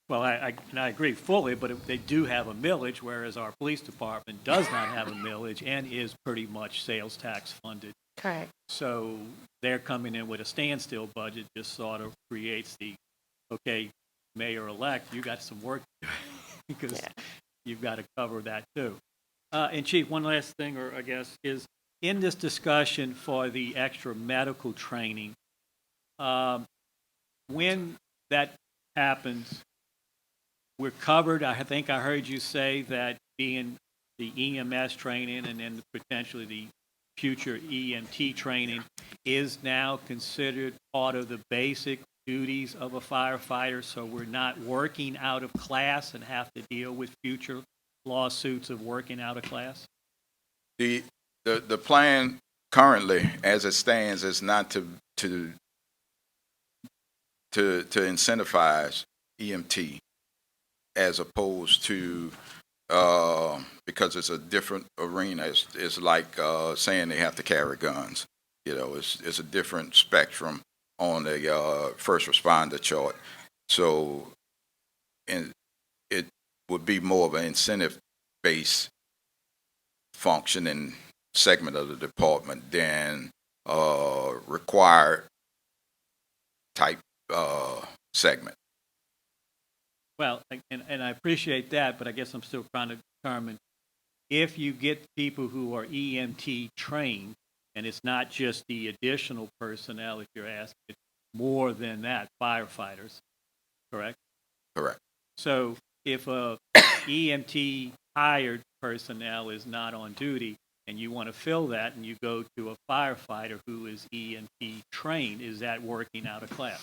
Well, I agree fully, but they do have a millage, whereas our police department does not have a millage and is pretty much sales tax funded. Correct. So they're coming in with a standstill budget, just sort of creates the, okay, mayor-elect, you got some work to do because you've got to cover that too. And Chief, one last thing, or I guess, is in this discussion for the extra medical training, when that happens, we're covered. I think I heard you say that being the EMS training and then potentially the future EMT training is now considered part of the basic duties of a firefighter, so we're not working out of class and have to deal with future lawsuits of working out of class? The plan currently, as it stands, is not to incentivize EMT as opposed to because it's a different arena. It's like saying they have to carry guns. It's a different spectrum on the first responder chart. So, and it would be more of an incentive-based functioning segment of the department than required type segment. Well, and I appreciate that, but I guess I'm still trying to determine if you get people who are EMT trained, and it's not just the additional personnel, if you're asking, it's more than that, firefighters, correct? Correct. So if a EMT hired personnel is not on duty and you want to fill that and you go to a firefighter who is EMT trained, is that working out of class?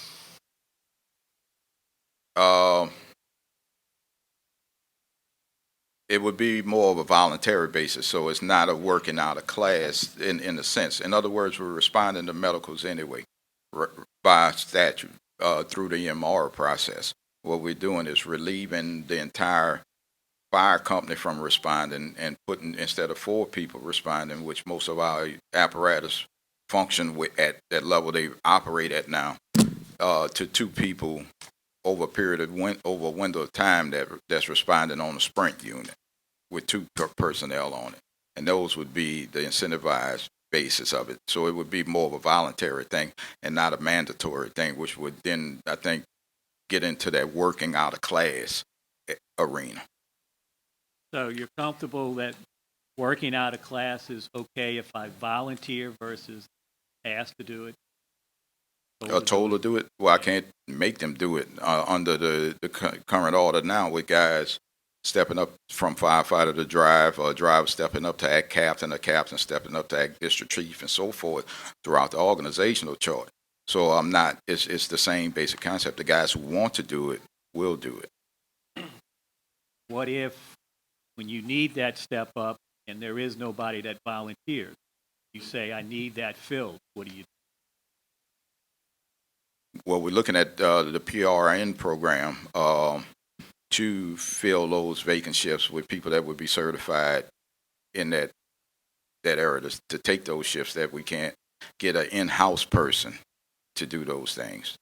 It would be more of a voluntary basis, so it's not a working out of class in a sense. In other words, we're responding to medicals anyway by statute through the MR process. What we're doing is relieving the entire fire company from responding and putting, instead of 4 people responding, which most of our apparatus function at that level they operate at now, to 2 people over a period of over a window of time that's responding on a sprint unit with 2 personnel on it. And those would be the incentivized basis of it. So it would be more of a voluntary thing and not a mandatory thing, which would then, I think, get into that working out of class arena. So you're comfortable that working out of class is okay if I volunteer versus asked to do it? Told to do it? Well, I can't make them do it under the current order now with guys stepping up from firefighter to driver, or a driver stepping up to act captain, a captain stepping up to act district chief, and so forth throughout the organizational chart. So I'm not, it's the same basic concept. The guys who want to do it will do it. What if, when you need that step up and there is nobody that volunteers, you say, I need that filled, what do you do? Well, we're looking at the PRN program to fill those vacant shifts with people that would be certified in that area to take those shifts that we can't get an in-house person to do those things.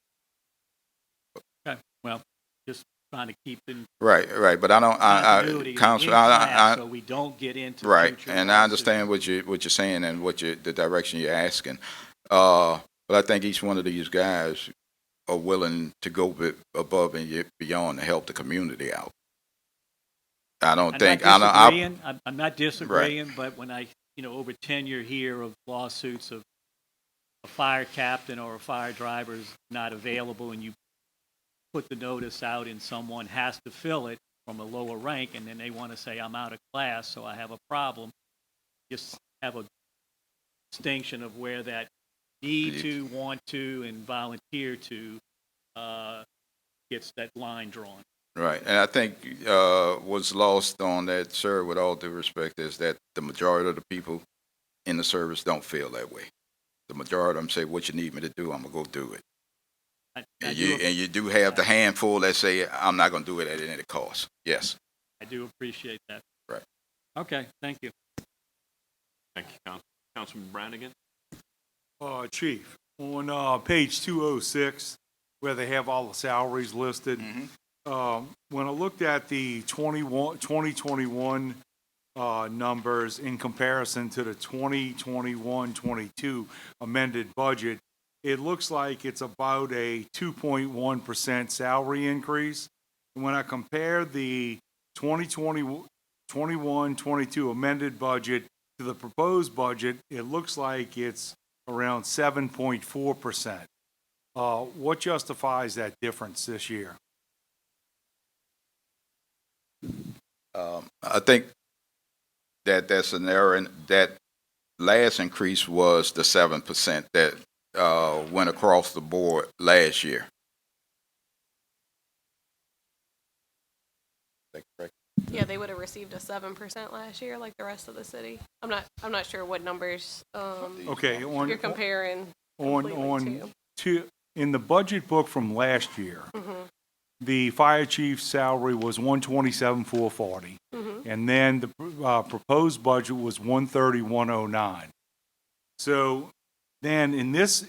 Okay, well, just trying to keep in Right. But I don't. continuity in Council, class so we don't get into right, future and I lawsuits. understand what you're saying and the direction you're asking. But I think each one of these guys are willing to go above and beyond to help the community out. I don't think I'm not disagreeing, but when I, over tenure here of lawsuits of a fire captain or a fire driver is not available and you put the notice out and someone has to fill it from a lower rank and then they want to say, I'm out of class, so I have a problem. Just have a distinction of where that need to, want to, and volunteer to gets that line drawn. Right, and I think what's lost on that, sir, with all due respect, is that the majority of the people in the service don't feel that way. The majority of them say, what you need me to do, I'm going to go do it. And you do have the handful that say, I'm not going to do it at any cost. Yes. I do appreciate that. Right. Okay, thank you. Thank you, Councilman Brannigan. Chief, on page 206, where they have all the salaries listed, when I looked at the 2021 numbers in comparison to the 2021-22 amended budget, it looks like it's about a 2.1% salary increase. When I compare the 2021-22 amended budget to the proposed budget, it looks like it's around 7.4%. What justifies that difference this year? I think that's an error. And that last increase was the 7% that went across the board last year. Is that correct? Yeah, they would have received a 7% last year, like the rest of the city. I'm not sure what numbers Okay, you're comparing. In the budget book from last year, the fire chief's salary was $127,440, and then the proposed budget was $130,109. So then in this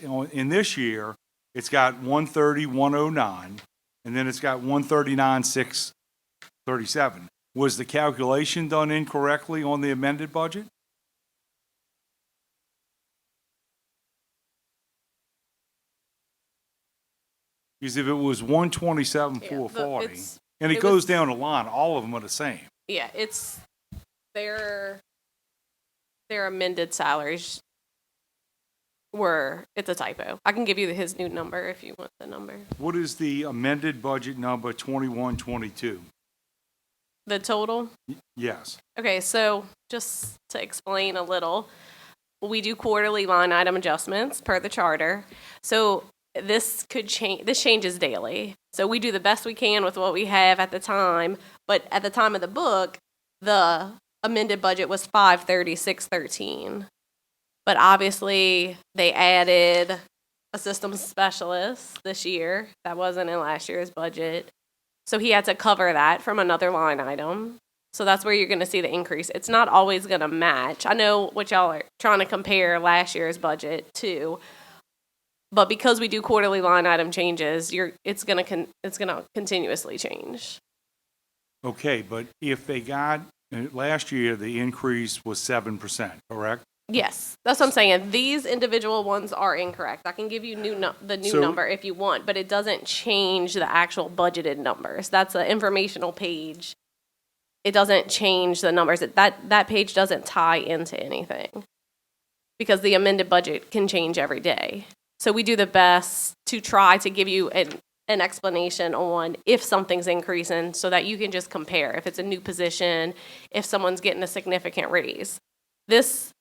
year, it's got $130,109, and then it's got $139,637. Was the calculation done incorrectly on the amended budget? Because if it was $127,440, and it goes down the line, all of them are the same. Yeah, it's their amended salaries it's a typo. I can give you his new number if you want the number. What is the amended budget number 21-22? The total? Yes. Okay, so just to explain a little, we do quarterly line item adjustments per the charter. So this could change. This changes daily. So we do the best we can with what we have at the time. But at the time of the book, the amended budget was $530,613. But obviously, they added a systems specialist this year. That wasn't in last year's budget. So he had to cover that from another line item. So that's where you're going to see the increase. It's not always going to match. I know what y'all are trying to compare last year's budget to. But because we do quarterly line item changes, it's going to continuously change. Okay, but if they got, last year, the increase was 7%, correct? Yes, that's what I'm saying. These individual ones are incorrect. I can give you the new number if you want, but it doesn't change the actual budgeted numbers. That's an informational page. It doesn't change the numbers. That page doesn't tie into anything because the amended budget can change every day. So we do the best to try to give you an explanation on if something's increasing so that you can just compare. If it's a new position, if someone's getting a significant raise. This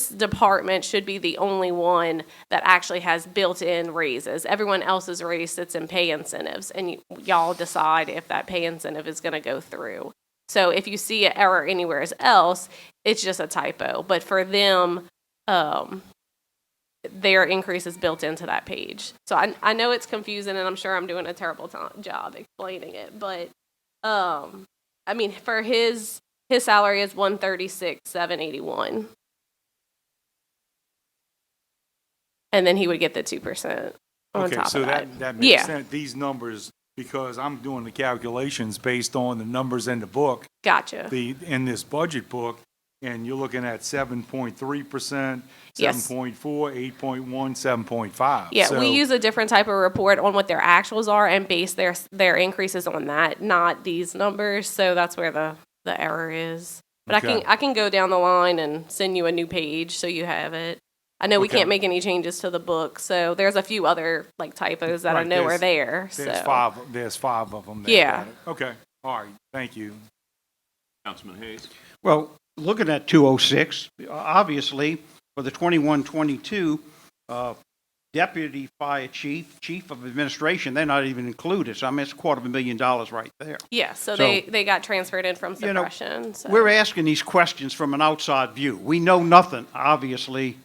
department should be the only one that actually has built-in raises. Everyone else's raise sits in pay incentives, and y'all decide if that pay incentive is going to go through. So if you see an error anywhere else, it's just a typo. But for them, their increase is built into that page. So I know it's confusing, and I'm sure I'm doing a terrible job explaining it. But I mean, for his salary is $136,781. And then he would get the 2% on Okay, top so of that. that makes Yeah. sense, these numbers, because I'm doing the calculations based on the numbers in the book, Gotcha. in this budget book, and you're looking at 7.3%, Yes. 7.4, 8.1, 7.5. Yeah, So- we use a different type of report on what their actuals are and base their increases on that, not these numbers. So that's where the error is. But Okay. I can go down the line and send you a new page so you have it. I know we Okay. can't make any changes to the book, so there's a few other like typos that I Right, know are there's- there. There's So five of them there. Yeah. Got it. Okay, all right, thank you. Councilman Hayes. Well, looking at 206, obviously, for the 21-22, deputy fire chief, chief of administration, they're not even included. So I mean, it's $250,000 right there. yeah, so So- they got transferred in from You know, suppression. So. We're asking these questions from an outside view. We know nothing, obviously,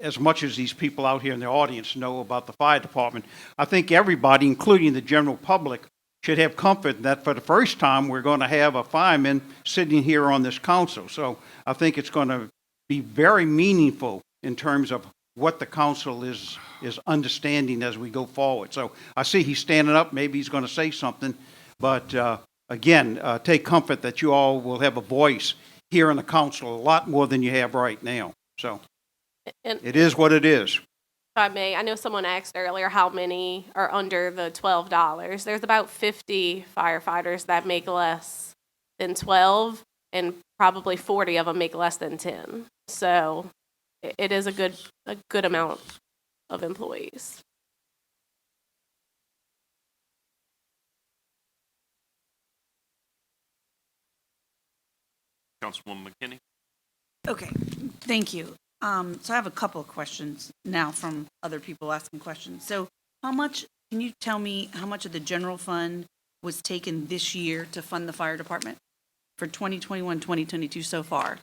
as much as these people out here in the audience know about the fire department. I think everybody, including the general public, should have comfort that for the first time, we're going to have a fireman sitting here on this council. So I think it's going to be very meaningful in terms of what the council is understanding as we go forward. So I see he's standing up. Maybe he's going to say something. But again, take comfort that you all will have a voice here in the council, a lot more than you have right now. So And it is what it is. if I may, I know someone asked earlier how many are under the $12. There's about 50 firefighters that make less than 12, and probably 40 of them make less than 10. So it is a good amount of employees. Councilwoman McKinney. Okay, thank you. So I have a couple of questions now from other people asking questions. So can you tell me how much of the general fund was taken this year to fund the fire department for 2021, 2022 so far?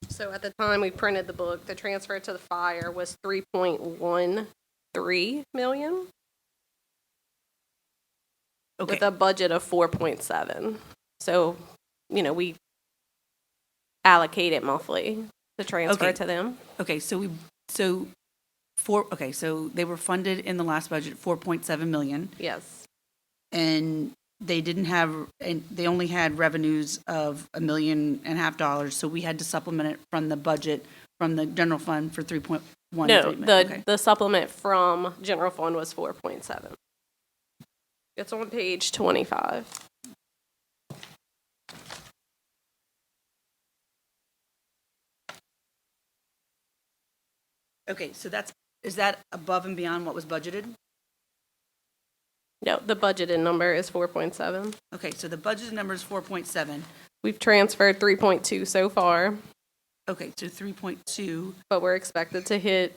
So at the time we printed the book, the transfer to the fire was 3.13 million Okay, with a budget of 4.7. So, we allocate it monthly to transfer Okay. to them. okay, so they were funded in the last budget, 4.7 million. Yes. And they only had revenues of $1.5 million, so we had to supplement it from the budget, from the general fund for 3.1. No, the supplement from general fund was 4.7. It's on page 25. Okay, so is that above and beyond what was budgeted? No, the budgeted number is 4.7. Okay, so the budgeted number is 4.7. We've transferred 3.2 so far, Okay, so 3.2. but we're expected to hit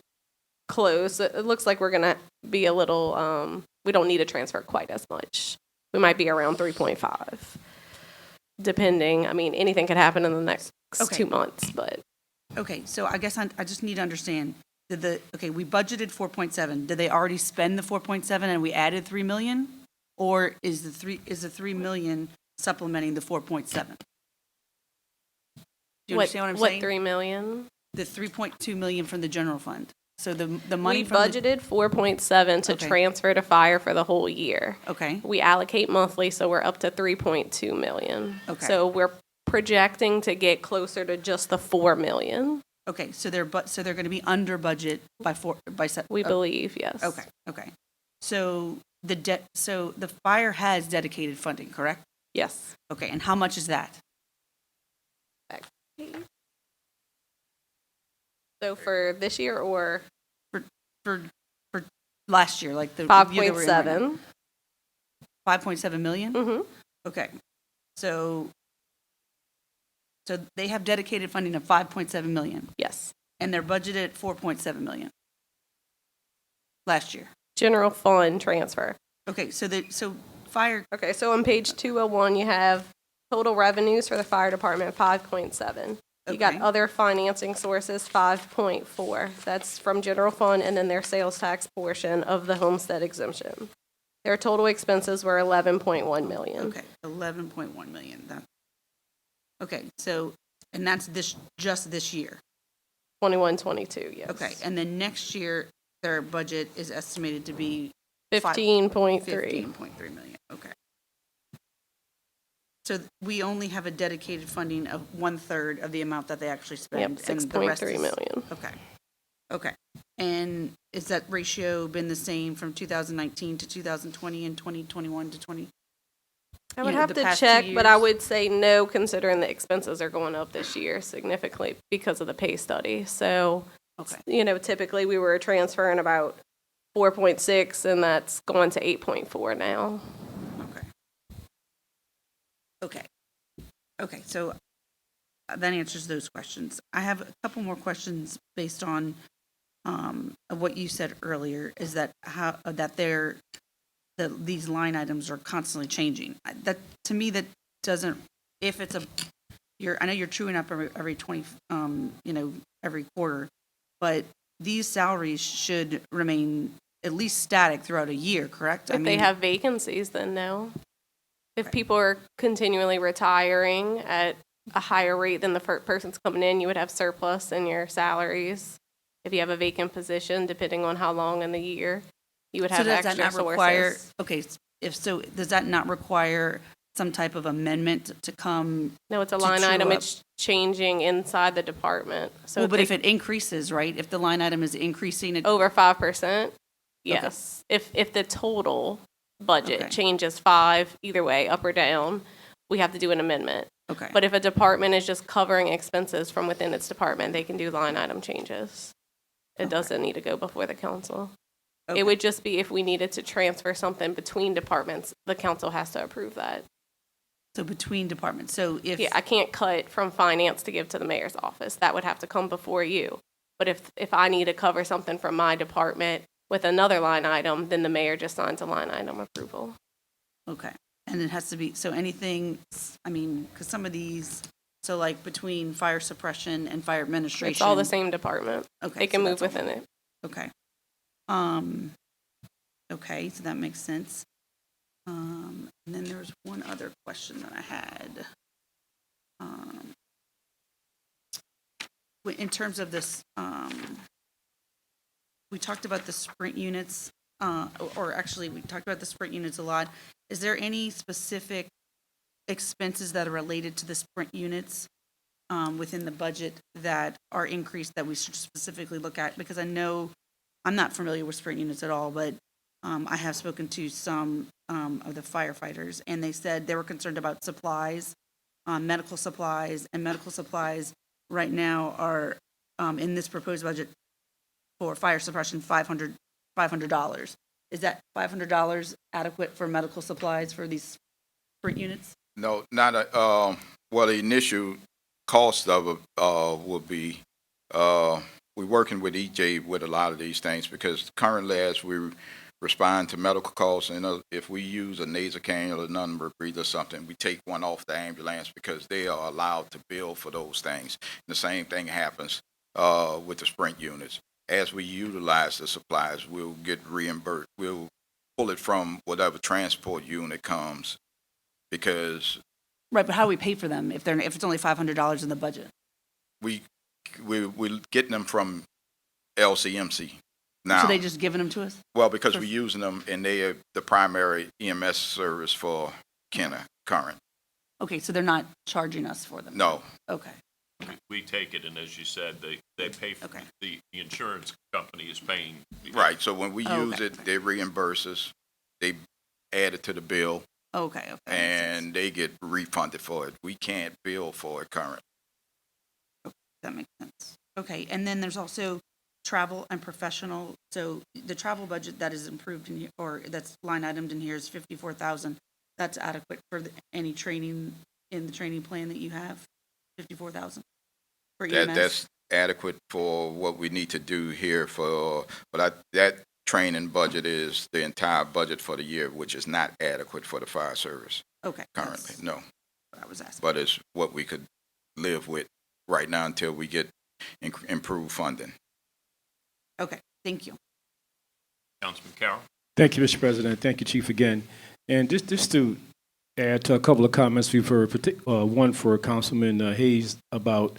close. It looks like we're going to be a little, we don't need to transfer quite as much. We might be around 3.5, depending. I mean, anything could happen in the next Okay. 2 months, but Okay, so I guess I just need to understand, we budgeted 4.7. Did they already spend the 4.7 and we added 3 million? Or is the 3 million supplementing the 4.7? Do you understand what I'm saying? What 3 million? The 3.2 million from the general fund. So the money We from budgeted 4.7 to Okay. transfer to fire for the whole year. Okay, We allocate monthly, so we're up to 3.2 million. Okay. So we're projecting to get closer to just the 4 million, okay, so they're going to be under budget by we believe, yes. Okay. So the fire has dedicated funding, correct? Yes. Okay, and how much is that? So for this year or For last year, like the year that we're in right now? 5.7? 5.7 million? Mm-hmm. Okay, so they have dedicated funding of 5.7 million, Yes. and they're budgeted 4.7 million last year. General fund transfer. Okay, so fire, Okay, so on page 201, you have total revenues for the fire department, 5.7. You got Okay. other financing sources, 5.4. That's from general fund and then their sales tax portion of the homestead exemption. Their total expenses were 11.1 million. okay, 11.1 million. Okay, so, and that's just this year. 21, 22, yes. Okay, and then next year, their budget is estimated to be 15.3. 15.3 million, okay. So we only have a dedicated funding of 1/3 of the amount that they actually spend. Yep, and the 6.3 rest is- million. Okay. And is that ratio been the same from 2019 to 2020 and 2021 to 20? I would know, have the to past 2 check, but I years? would say no, considering the expenses are going up this year significantly because of the pay study. So, Okay, typically we were transferring about 4.6, and that's gone to 8.4 now. okay. Okay. Okay, so that answers those questions. I have a couple more questions based on what you said earlier, is that these line items are constantly changing. That, to me, that doesn't, if it's I know you're truing up every 20, every quarter, but these salaries should remain at least static throughout a year, correct? If they have vacancies, then no. If people are continually retiring at a higher rate than the person's coming in, you would have surplus in your salaries. If you have a vacant position, depending on how long in the year, you would So have does that extra not require, sources. okay, does that not require some type of amendment to come? No, it's a to line true item. up? It's changing inside the department. So Well, but they- if it increases, right? If the line item is increasing, over 5%, yes. If the total budget Okay. changes 5, either way, up or down, we have to do an amendment. okay. But if a department is just covering expenses from within its department, they can do line item changes. It Okay. doesn't need to go before the council. Okay. It would just be if we needed to transfer something between departments, the council has to approve that. So between departments, so if. Yeah, I can't cut from finance to give to the mayor's office. That would have to come before you. But if I need to cover something from my department with another line item, then the mayor just signs a line item approval. Okay, and it has to be, so anything, because some of these, so like between fire suppression and fire administration. It's all the same department. Okay. They can so move that's all- within it. Okay. Okay, so that makes sense. And then there was one other question that I had. In terms of this, we talked about the sprint units, or actually, we talked about the sprint units a lot. Is there any specific expenses that are related to the sprint units within the budget that are increased that we should specifically look at? Because I know, I'm not familiar with sprint units at all, but I have spoken to some of the firefighters, and they said they were concerned about supplies, medical supplies, and medical supplies right now are in this proposed budget for fire suppression, $500. Is that $500 adequate for medical supplies for these sprint units? No, not well, the initial cost of it would be, we're working with EJ with a lot of these things because currently as we respond to medical calls, if we use a nasal cannula, number breathe or something, we take one off the ambulance because they are allowed to bill for those things. The same thing happens with the sprint units. As we utilize the supplies, we'll get reimbursed. We'll pull it from whatever transport unit comes because Right, but how do we pay for them if it's only $500 in the budget? we're getting them from LCMC now. So they just giving them to us? Well, because we're using them and they are the primary EMS service for Kenner current. Okay, so they're not charging us for them? No, Okay, We take it, and as you said, they pay for, Okay. the insurance company is paying. right. So when we Oh, use okay. it, they reimburse us. They add it to the bill. Okay, okay. Makes sense. and they get refunded for it. We can't bill for it currently. That makes sense. Okay, and then there's also travel and professional. So the travel budget that is improved in here, or that's line itemed in here is 54,000. That's adequate for any training in the training plan that you have? 54,000 for EMS? That's adequate for what we need to do here that training budget is the entire budget for the year, which is not adequate for the fire service Okay. currently, that's no. what I was asking. But it's what we could live with right now until we get improved funding. Okay, thank you. Councilman Carroll. Thank you, Mr. President. Thank you, Chief, again. And just to add to a couple of comments we've heard, one for Councilman Hayes about,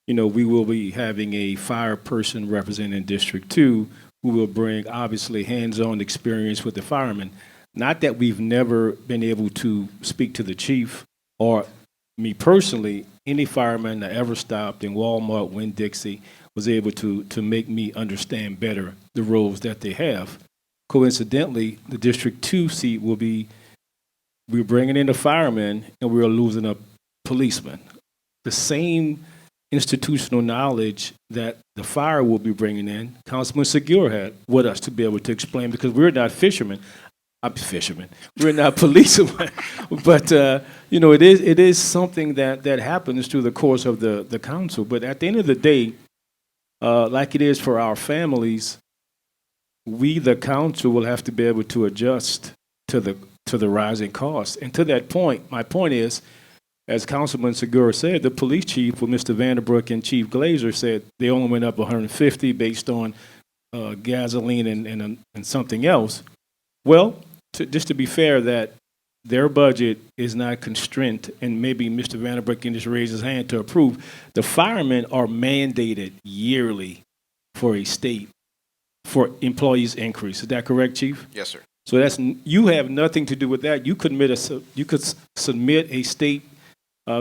we will be having a fire person representing District 2 who will bring, obviously, hands-on experience with the firemen. Not that we've never been able to speak to the chief or me personally, any fireman that ever stopped in Walmart, Winn-Dixie, was able to make me understand better the roles that they have. Coincidentally, the District 2 seat will be, we're bringing in a fireman and we're losing a policeman. The same institutional knowledge that the fire will be bringing in, Councilman Segura had with us to be able to explain, because we're not fishermen. I'm fishermen. We're not policemen. But, it is something that happens through the course of the council. But at the end of the day, like it is for our families, we, the council, will have to be able to adjust to the rising costs. And to that point, my point is, as Councilman Segura said, the police chief, with Mr. Vanderbrook and Chief Glazer, said they only went up 150 based on gasoline and something else. Well, just to be fair, that their budget is not constrained, and maybe Mr. Vanderbrook can just raise his hand to approve. The firemen are mandated yearly for a state for employees increase. Is that correct, Chief? Yes, sir. So you have nothing to do with that. You could submit a state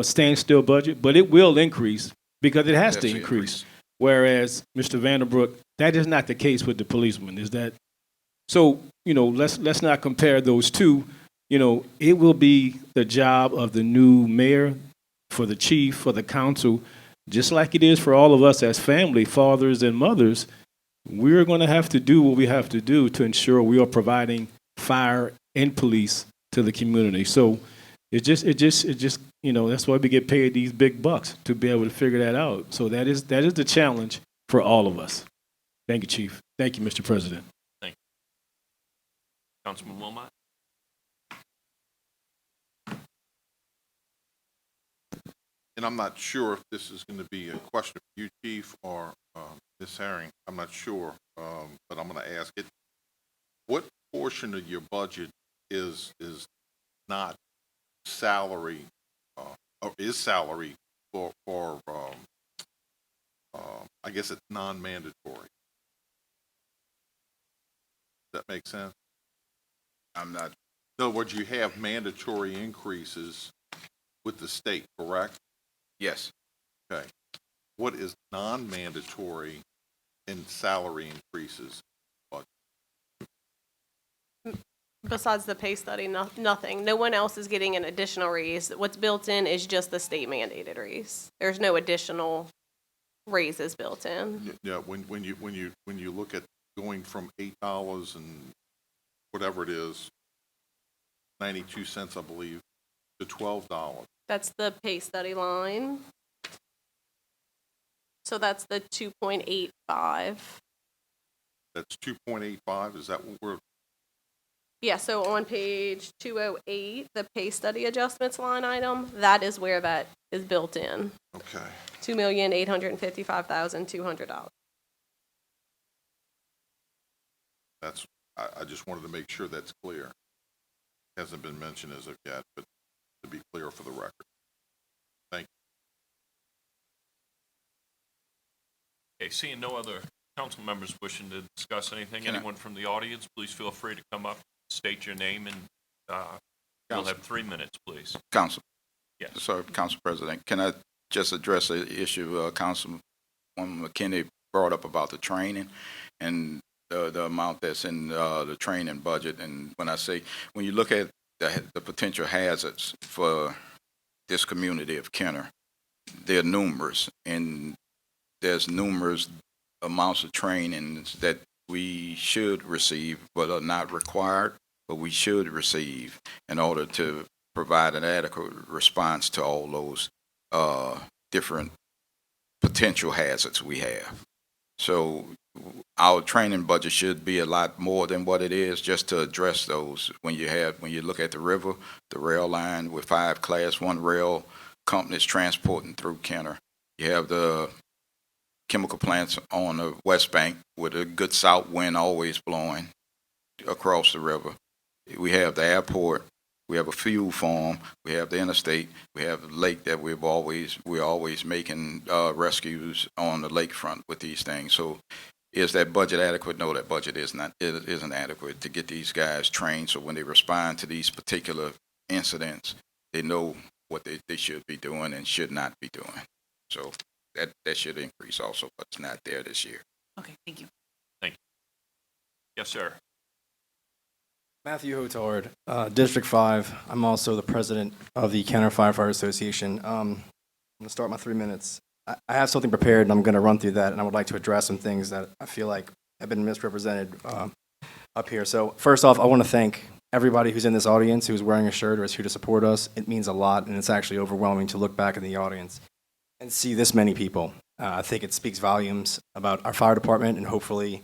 standstill budget, but it will increase because it has to increase. Whereas, Mr. Vanderbrook, that is not the case with the policemen. Is that so? Let's not compare those two. It will be the job of the new mayor, for the chief, for the council, just like it is for all of us as family, fathers and mothers. We're going to have to do what we have to do to ensure we are providing fire and police to the community. So it just that's why we get paid these big bucks, to be able to figure that out. So that is the challenge for all of us. Thank you, Chief. Thank you, Mr. President. Councilman Wilmot. And I'm not sure if this is going to be a question for you, Chief, or Ms. Herring. I'm not sure, but I'm going to ask it. What portion of your budget is not salary, or is salary for I guess it's non-mandatory? Does that make sense? I'm not. In other words, you have mandatory increases with the state, correct? Yes. Okay. What is non-mandatory in salary increases? Besides the pay study, nothing. No one else is getting an additional raise. What's built in is just the state mandated raise. There's no additional raises built in. Yeah, when you look at going from $8 and whatever it is, 92 cents, I believe, to $12. That's the pay study line. So that's the 2.85. That's 2.85. Is that what we're? Yeah, so on page 208, the pay study adjustments line item, that is where that is built in. Okay. $2,855,200. That's. I just wanted to make sure that's clear. Hasn't been mentioned as of yet, but to be clear for the record. Thank you. Okay, seeing no other council members wishing to discuss anything, Can I- anyone from the audience, please feel free to come up, state your name, and you'll have 3 minutes, please. Council. Yes. Sir, Council President, can I just address the issue Councilwoman McKinney brought up about the training and the amount that's in the training budget? And when you look at the potential hazards for this community of Kenner. They're numerous, and there's numerous amounts of trainings that we should receive, but are not required, but we should receive in order to provide an adequate response to all those different potential hazards we have. So our training budget should be a lot more than what it is, just to address those. When you look at the river, the rail line with 5 Class 1 rail companies transporting through Kenner. You have the chemical plants on the west bank with a good south wind always blowing across the river. We have the airport. We have a fuel farm. We have the interstate. We have the lake that we're always making rescues on the lakefront with these things. So, is that budget adequate? No, that budget is not. It isn't adequate to get these guys trained. So when they respond to these particular incidents, they know what they should be doing and should not be doing. So that should increase also, but it's not there this year. Okay, thank you. Yes, sir. Matthew Hotard, District 5. I'm also the president of the Kenner Firefighter Association. I'm going to start my 3 minutes. I have something prepared, and I'm going to run through that, and I would like to address some things that I feel like have been misrepresented up here. So first off, I want to thank everybody who's in this audience who's wearing a shirt or is here to support us. It means a lot, and it's actually overwhelming to look back in the audience and see this many people. I think it speaks volumes about our fire department, and hopefully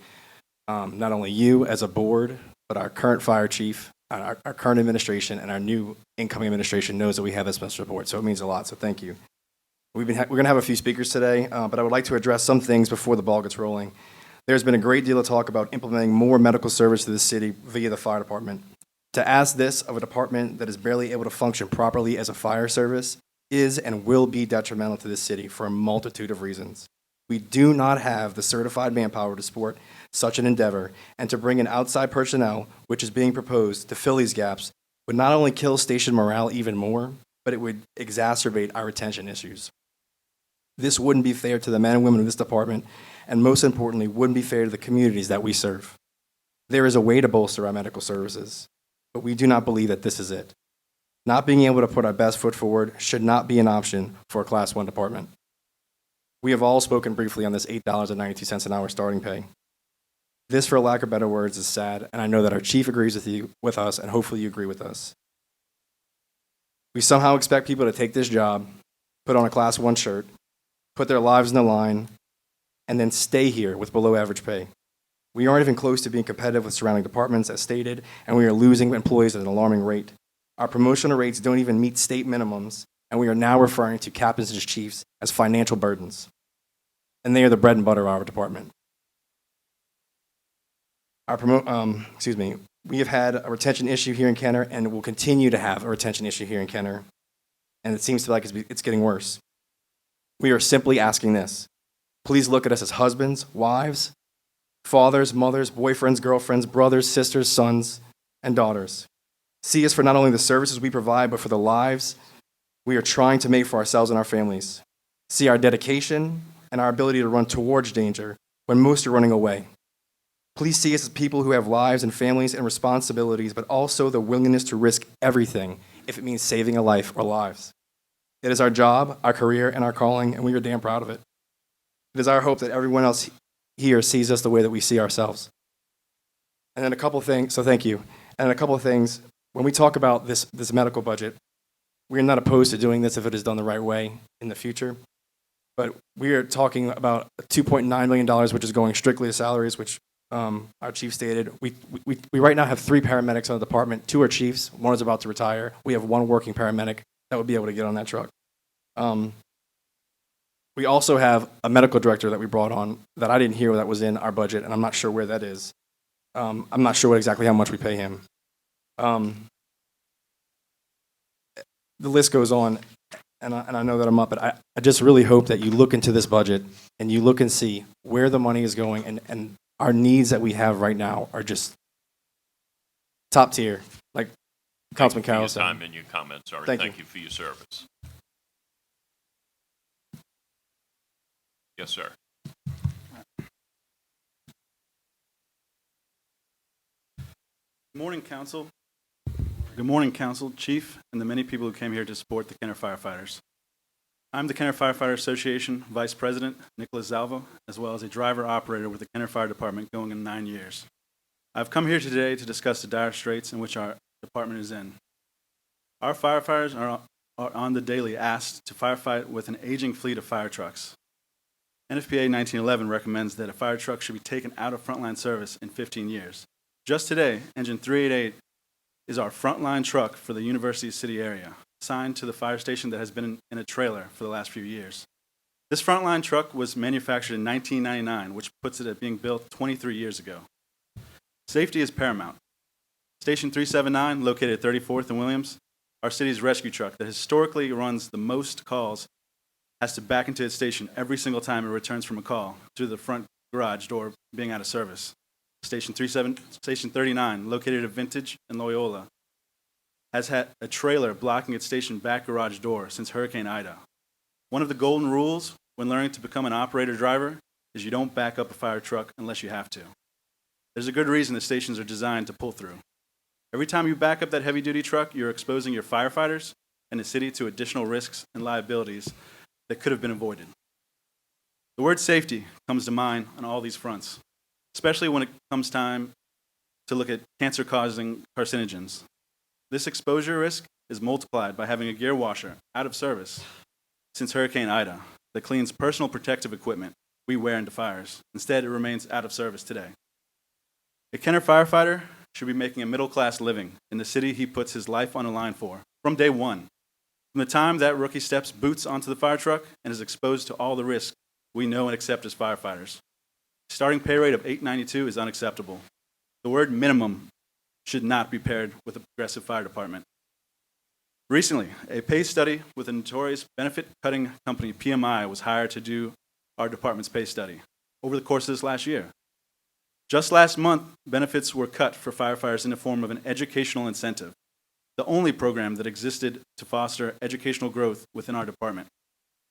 not only you as a board, but our current fire chief, our current administration, and our new incoming administration knows that we have this much support. So it means a lot. So thank you. We're going to have a few speakers today, but I would like to address some things before the ball gets rolling. There's been a great deal of talk about implementing more medical service to the city via the fire department. To ask this of a department that is barely able to function properly as a fire service is and will be detrimental to the city for a multitude of reasons. We do not have the certified manpower to support such an endeavor, and to bring in outside personnel, which is being proposed to fill these gaps, would not only kill station morale even more, but it would exacerbate our retention issues. This wouldn't be fair to the men and women of this department, and most importantly, wouldn't be fair to the communities that we serve. There is a way to bolster our medical services, but we do not believe that this is it. Not being able to put our best foot forward should not be an option for a Class 1 department. We have all spoken briefly on this $8.92 an hour starting pay. This, for lack of better words, is sad, and I know that our chief agrees with us, and hopefully you agree with us. We somehow expect people to take this job, put on a Class 1 shirt, put their lives in the line, and then stay here with below average pay. We aren't even close to being competitive with surrounding departments, as stated, and we are losing employees at an alarming rate. Our promotional rates don't even meet state minimums, and we are now referring to captains and chiefs as financial burdens. And they are the bread and butter of our department. We have had a retention issue here in Kenner, and will continue to have a retention issue here in Kenner, and it seems like it's getting worse. We are simply asking this. Please look at us as husbands, wives, fathers, mothers, boyfriends, girlfriends, brothers, sisters, sons, and daughters. See us for not only the services we provide, but for the lives we are trying to make for ourselves and our families. See our dedication and our ability to run towards danger when most are running away. Please see us as people who have lives and families and responsibilities, but also the willingness to risk everything if it means saving a life or lives. It is our job, our career, and our calling, and we are damn proud of it. It is our hope that everyone else here sees us the way that we see ourselves. And then a couple things, so thank you. And a couple of things, when we talk about this medical budget, we are not opposed to doing this if it is done the right way in the future. But we are talking about $2.9 million, which is going strictly to salaries, which our chief stated. We right now have 3 paramedics on the department. 2 are chiefs. 1 is about to retire. We have 1 working paramedic that would be able to get on that truck. We also have a medical director that we brought on that I didn't hear that was in our budget, and I'm not sure where that is. I'm not sure exactly how much we pay him. The list goes on, and I know that I'm up, but I just really hope that you look into this budget and you look and see where the money is going, and our needs that we have right now are just top tier, like Councilman Carroll said. Thank you for your time and your comments, sir. Thank you For your service. Yes, sir. Good morning, Council. Good morning, Council, Chief, and the many people who came here to support the Kenner firefighters. I'm the Kenner Firefighter Association Vice President, Nicholas Zalvo, as well as a driver-operator with the Kenner Fire Department going in 9 years. I've come here today to discuss the dire straits in which our department is in. Our firefighters are on the daily asked to firefight with an aging fleet of fire trucks. NFPA 1911 recommends that a fire truck should be taken out of frontline service in 15 years. Just today, Engine 388 is our frontline truck for the University City area, assigned to the fire station that has been in a trailer for the last few years. This frontline truck was manufactured in 1999, which puts it at being built 23 years ago. Safety is paramount. Station 379, located at 34th and Williams, our city's rescue truck that historically runs the most calls, has to back into its station every single time it returns from a call due to the front garage door being out of service. Station 39, located at Vintage and Loyola, has had a trailer blocking its station back garage door since Hurricane Ida. One of the golden rules when learning to become an operator driver is you don't back up a fire truck unless you have to. There's a good reason the stations are designed to pull through. Every time you back up that heavy-duty truck, you're exposing your firefighters and the city to additional risks and liabilities that could have been avoided. The word safety comes to mind on all these fronts, especially when it comes time to look at cancer-causing carcinogens. This exposure risk is multiplied by having a gear washer out of service since Hurricane Ida that cleans personal protective equipment we wear into fires. Instead, it remains out of service today. A Kenner firefighter should be making a middle-class living in the city he puts his life on the line for from day one. From the time that rookie steps boots onto the fire truck and is exposed to all the risks we know and accept as firefighters. Starting pay rate of $8.92 is unacceptable. The word minimum should not be paired with a progressive fire department. Recently, a pay study with a notorious benefit-cutting company, PMI, was hired to do our department's pay study over the course of this last year. Just last month, benefits were cut for firefighters in the form of an educational incentive, the only program that existed to foster educational growth within our department.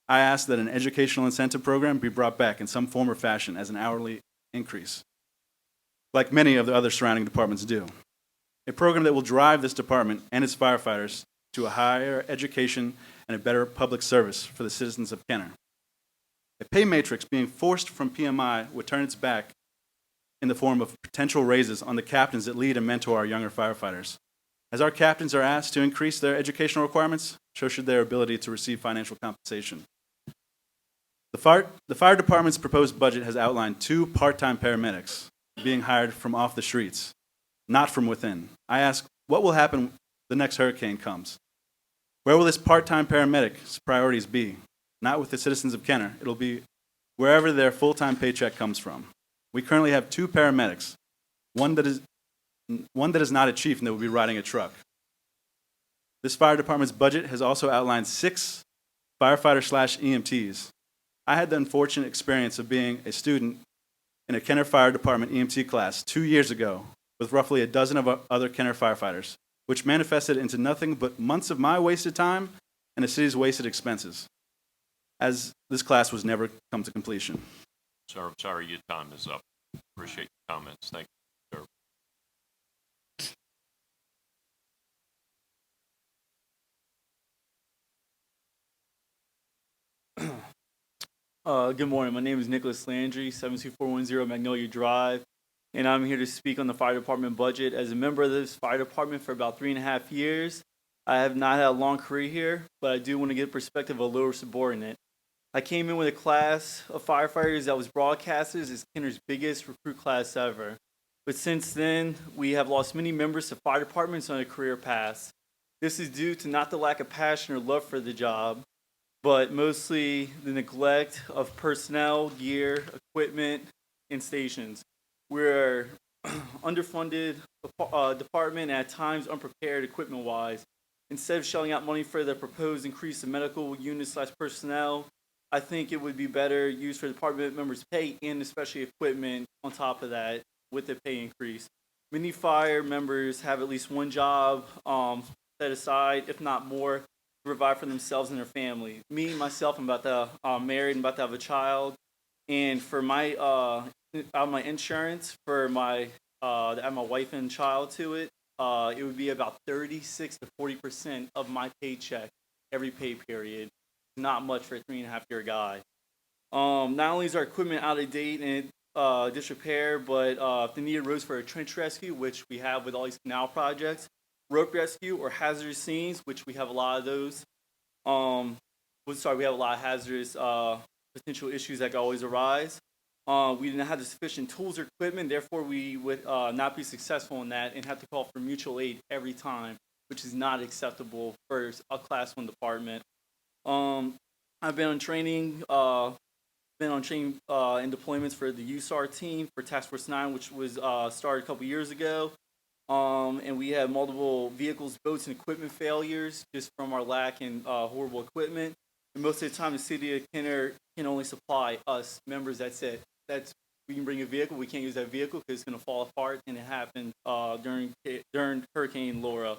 I asked that an educational incentive program be brought back in some form or fashion as an hourly increase, like many of the other surrounding departments do. A program that will drive this department and its firefighters to a higher education and a better public service for the citizens of Kenner. A pay matrix being forced from PMI would turn its back in the form of potential raises on the captains that lead and mentor our younger firefighters. As our captains are asked to increase their educational requirements, so should their ability to receive financial compensation. The fire department's proposed budget has outlined 2 part-time paramedics being hired from off the streets, not from within. I ask, what will happen the next hurricane comes? Where will this part-time paramedic's priorities be? Not with the citizens of Kenner. It'll be wherever their full-time paycheck comes from. We currently have 2 paramedics, one that is not a chief and that will be riding a truck. This fire department's budget has also outlined 6 firefighter/EMTs. I had the unfortunate experience of being a student in a Kenner Fire Department EMT class 2 years ago with roughly a dozen of other Kenner firefighters, which manifested into nothing but months of my wasted time and the city's wasted expenses, as this class was never come to completion. Sir, I'm sorry your time is up. Appreciate your comments. Thank you, sir. Good morning. My name is Nicholas Landry, 72410 Magnolia Drive, and I'm here to speak on the fire department budget. As a member of this fire department for about 3.5 years, I have not had a long career here, but I do want to get perspective of a lower subordinate. I came in with a class of firefighters that was broadcasted as Kenner's biggest recruit class ever. But since then, we have lost many members to fire departments on a career path. This is due to not the lack of passion or love for the job, but mostly the neglect of personnel, gear, equipment, and stations. We're underfunded department, and at times unprepared equipment-wise. Instead of shelling out money for the proposed increase in medical units/personnel, I think it would be better used for department members' pay and especially equipment on top of that with the pay increase. Many fire members have at least one job set aside, if not more, to provide for themselves and their family. Me, myself, I'm about to married and about to have a child. And for my my insurance, for my to add my wife and child to it, it would be about 36 to 40% of my paycheck every pay period. Not much for a 3.5-year guy. Not only is our equipment out of date and disrepair, but if the need arose for a trench rescue, which we have with all these canal projects, rope rescue or hazardous scenes, which we have a lot of those. We have a lot of hazardous potential issues that could always arise. We didn't have the sufficient tools or equipment, therefore we would not be successful in that and have to call for mutual aid every time, which is not acceptable for a Class 1 department. I've been on training, and deployments for the USAR team for Task Force 9, which was started a couple years ago. And we had multiple vehicles, boats, and equipment failures just from our lack and horrible equipment. And most of the time, the city of Kenner can only supply us members. That's it. We can bring a vehicle. We can't use that vehicle because it's going to fall apart, and it happened during Hurricane Laura.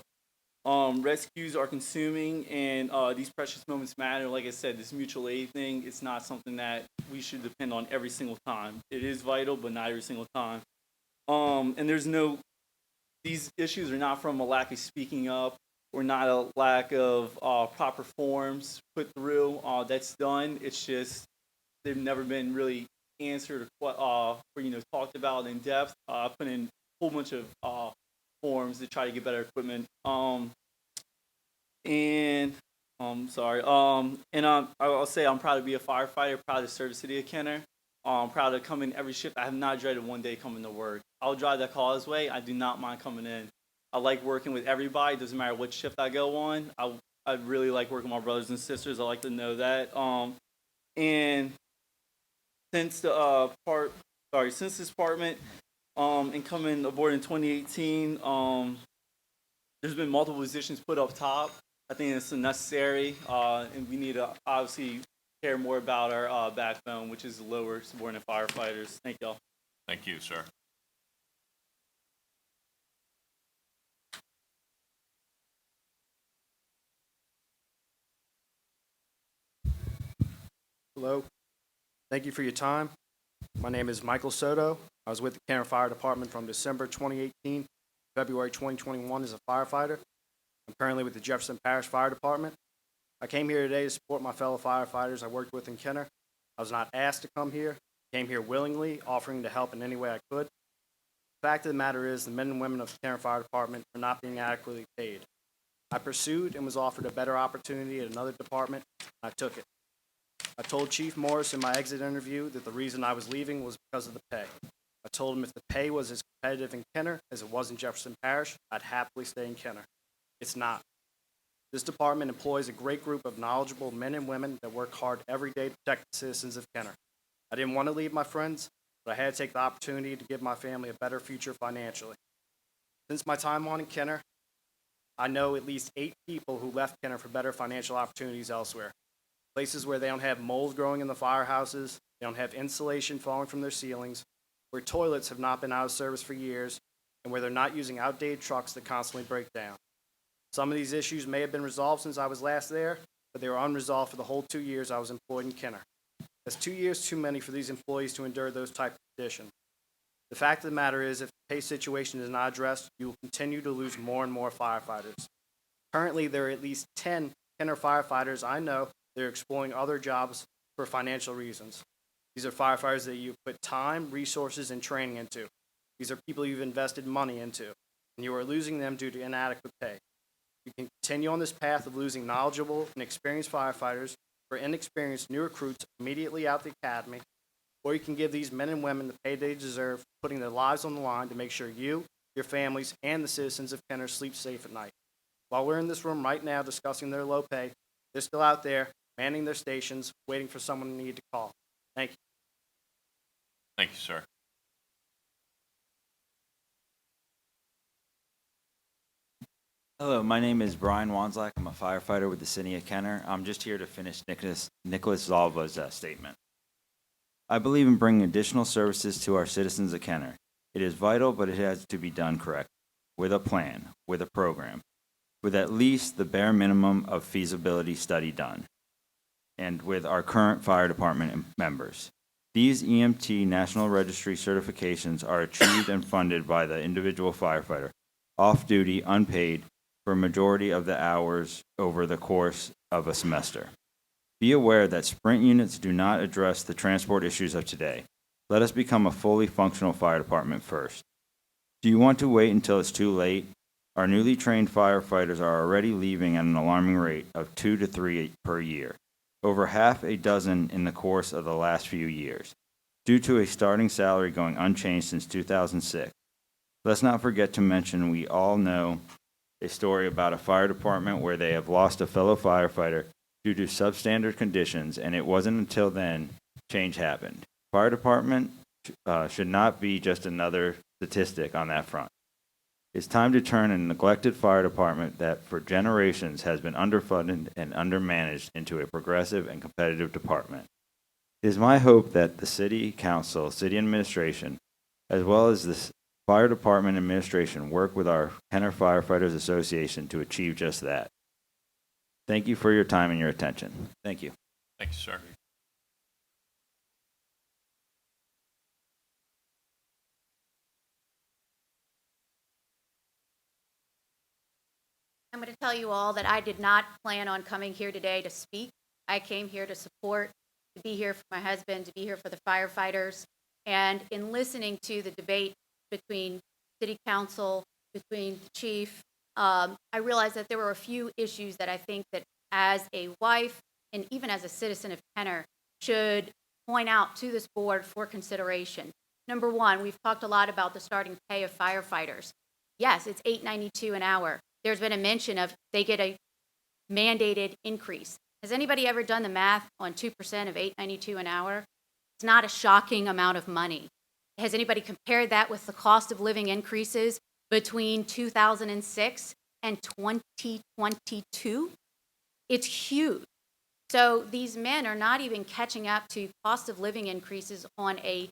Rescues are consuming, and these precious moments matter. Like I said, this mutual aid thing, it's not something that we should depend on every single time. It is vital, but not every single time. And these issues are not from a lack of speaking up or not a lack of proper forms put through. That's done. It's just they've never been really answered or talked about in depth. I put in a whole bunch of forms to try to get better equipment. I'll say I'm proud to be a firefighter, proud to serve the city of Kenner. I'm proud to come in every shift. I have not dreaded one day coming to work. I'll drive that causeway. I do not mind coming in. I like working with everybody. It doesn't matter what shift I go on. I really like working with my brothers and sisters. I like to know that. And since this department and coming aboard in 2018, there's been multiple positions put up top. I think it's necessary, and we need to obviously care more about our backbone, which is lower subordinate firefighters. Thank y'all. Thank you, sir. Hello. Thank you for your time. My name is Michael Soto. I was with the Kenner Fire Department from December 2018 to February 2021 as a firefighter. I'm currently with the Jefferson Parish Fire Department. I came here today to support my fellow firefighters I worked with in Kenner. I was not asked to come here. I came here willingly, offering to help in any way I could. The fact of the matter is the men and women of the Kenner Fire Department are not being adequately paid. I pursued and was offered a better opportunity at another department, and I took it. I told Chief Morris in my exit interview that the reason I was leaving was because of the pay. I told him if the pay was as competitive in Kenner as it was in Jefferson Parish, I'd happily stay in Kenner. It's not. This department employs a great group of knowledgeable men and women that work hard every day to protect the citizens of Kenner. I didn't want to leave my friends, but I had to take the opportunity to give my family a better future financially. Since my time on in Kenner, I know at least 8 people who left Kenner for better financial opportunities elsewhere. Places where they don't have mold growing in the firehouses, they don't have insulation falling from their ceilings, where toilets have not been out of service for years, and where they're not using outdated trucks that constantly break down. Some of these issues may have been resolved since I was last there, but they were unresolved for the whole 2 years I was employed in Kenner. That's 2 years too many for these employees to endure those type of conditions. The fact of the matter is, if the pay situation is not addressed, you will continue to lose more and more firefighters. Currently, there are at least 10 Kenner firefighters I know that are exploring other jobs for financial reasons. These are firefighters that you put time, resources, and training into. These are people you've invested money into, and you are losing them due to inadequate pay. You can continue on this path of losing knowledgeable and experienced firefighters for inexperienced new recruits immediately out the academy, or you can give these men and women the pay they deserve, putting their lives on the line to make sure you, your families, and the citizens of Kenner sleep safe at night. While we're in this room right now discussing their low pay, they're still out there manning their stations, waiting for someone in need to call. Thank you. Thank you, sir. Hello, my name is Brian Wanzlak. I'm a firefighter with the City of Kenner. I'm just here to finish Nicholas Zalva's statement. I believe in bringing additional services to our citizens of Kenner. It is vital, but it has to be done correctly, with a plan, with a program, with at least the bare minimum of feasibility study done, and with our current fire department members. These EMT National Registry certifications are achieved and funded by the individual firefighter, off-duty, unpaid, for a majority of the hours over the course of a semester. Be aware that sprint units do not address the transport issues of today. Let us become a fully functional fire department first. Do you want to wait until it's too late? Our newly trained firefighters are already leaving at an alarming rate of 2 to 3 per year, over half a dozen in the course of the last few years, due to a starting salary going unchanged since 2006. Let's not forget to mention we all know a story about a fire department where they have lost a fellow firefighter due to substandard conditions, and it wasn't until then change happened. Fire department should not be just another statistic on that front. It's time to turn a neglected fire department that for generations has been underfunded and undermanaged into a progressive and competitive department. It is my hope that the City Council, City Administration, as well as the Fire Department Administration work with our Kenner Firefighters Association to achieve just that. Thank you for your time and your attention. Thank you. Thank you, sir. I'm going to tell you all that I did not plan on coming here today to speak. I came here to support, to be here for my husband, to be here for the firefighters. And in listening to the debate between City Council, between the chief, I realized that there were a few issues that I think that as a wife and even as a citizen of Kenner should point out to this board for consideration. Number one, we've talked a lot about the starting pay of firefighters. Yes, it's $8.92 an hour. There's been a mention of they get a mandated increase. Has anybody ever done the math on 2% of $8.92 an hour? It's not a shocking amount of money. Has anybody compared that with the cost of living increases between 2006 and 2022? It's huge. So these men are not even catching up to cost of living increases on a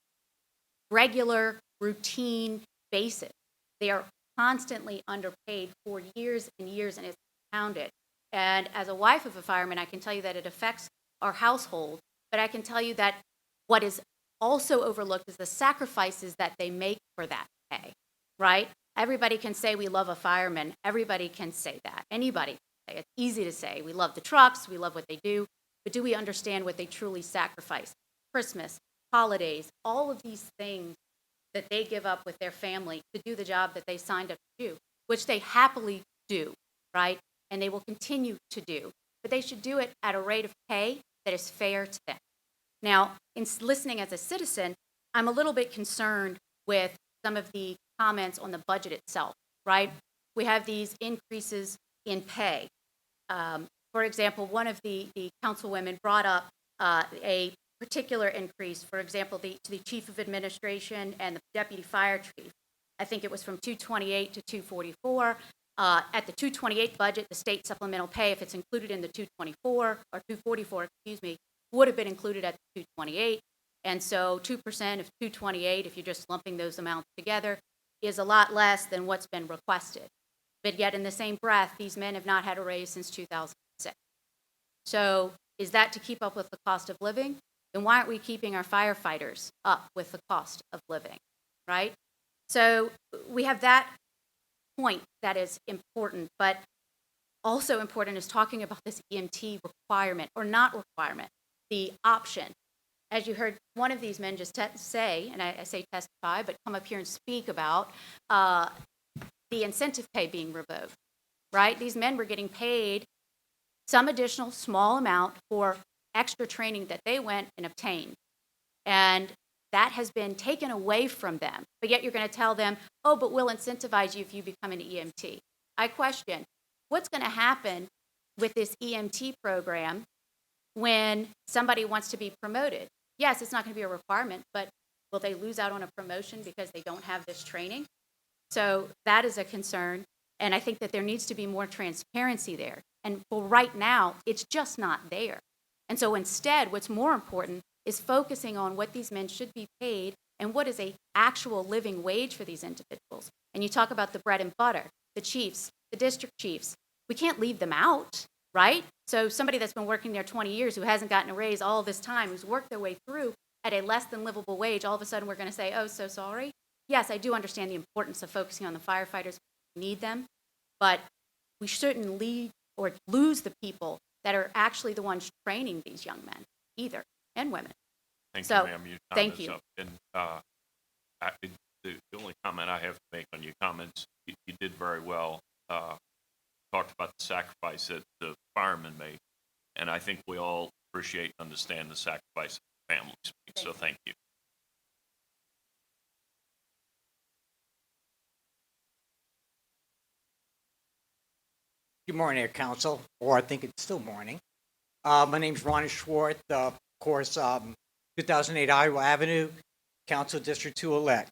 regular, routine basis. They are constantly underpaid for years and years, and it's compounded. And as a wife of a fireman, I can tell you that it affects our household, but I can tell you that what is also overlooked is the sacrifices that they make for that pay, right? Everybody can say we love a fireman. Everybody can say that. Anybody can say. It's easy to say. We love the trucks. We love what they do. But do we understand what they truly sacrifice? Christmas, holidays, all of these things that they give up with their family to do the job that they signed up to do, which they happily do, right? And they will continue to do. But they should do it at a rate of pay that is fair to them. Now, in listening as a citizen, I'm a little bit concerned with some of the comments on the budget itself, right? We have these increases in pay. For example, one of the councilwomen brought up a particular increase, for example, to the chief of administration and the deputy fire chief. I think it was from 228 to 244. At the 228 budget, the state supplemental pay, if it's included in the 224 or 244, excuse me, would have been included at the 228. And so 2% of 228, if you're just lumping those amounts together, is a lot less than what's been requested. But yet in the same breath, these men have not had a raise since 2006. So is that to keep up with the cost of living? Then why aren't we keeping our firefighters up with the cost of living, right? So we have that point that is important, but also important is talking about this EMT requirement or not requirement, the option. As you heard one of these men just say, and I say testify, but come up here and speak about the incentive pay being revoked, right? These men were getting paid some additional small amount for extra training that they went and obtained. And that has been taken away from them. But yet you're going to tell them, oh, but we'll incentivize you if you become an EMT. I question, what's going to happen with this EMT program when somebody wants to be promoted? Yes, it's not going to be a requirement, but will they lose out on a promotion because they don't have this training? So that is a concern. And I think that there needs to be more transparency there. And for right now, it's just not there. And so instead, what's more important is focusing on what these men should be paid and what is a actual living wage for these individuals. And you talk about the bread and butter, the chiefs, the district chiefs. We can't leave them out, right? So somebody that's been working there 20 years who hasn't gotten a raise all this time, who's worked their way through at a less than livable wage, all of a sudden we're going to say, oh, so sorry. Yes, I do understand the importance of focusing on the firefighters, need them, but we shouldn't lead or lose the people that are actually the ones training these young men either, and women. Thank So, you, ma'am. Your time thank is you. up. And the only comment I have to make on your comments, you did very well. Talked about the sacrifice that the firemen made, and I think we all appreciate and understand the sacrifice of families. So thank you. Good morning, Council, or I think it's still morning. My name's Ronnie Schwartz, of course, 2008 Iowa Avenue, Council District 2 elect.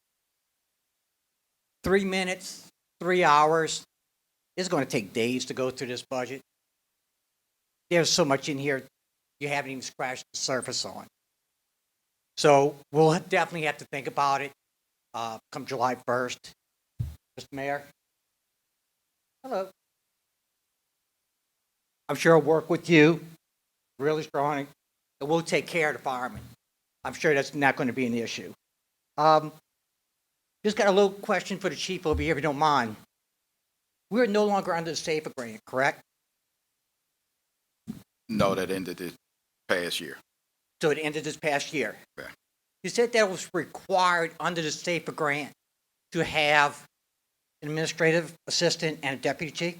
3 minutes, 3 hours. It's going to take days to go through this budget. There's so much in here you haven't even scratched the surface on. So we'll definitely have to think about it come July 1st. Mr. Mayor? Hello. I'm sure I'll work with you really strong, and we'll take care of the firemen. I'm sure that's not going to be an issue. Just got a little question for the chief over here, if you don't mind. We're no longer under the SAFE agreement, correct? No, that ended this past year. So it ended this past year. Yeah. You said that it was required under the SAFE grant to have an administrative assistant and a deputy chief?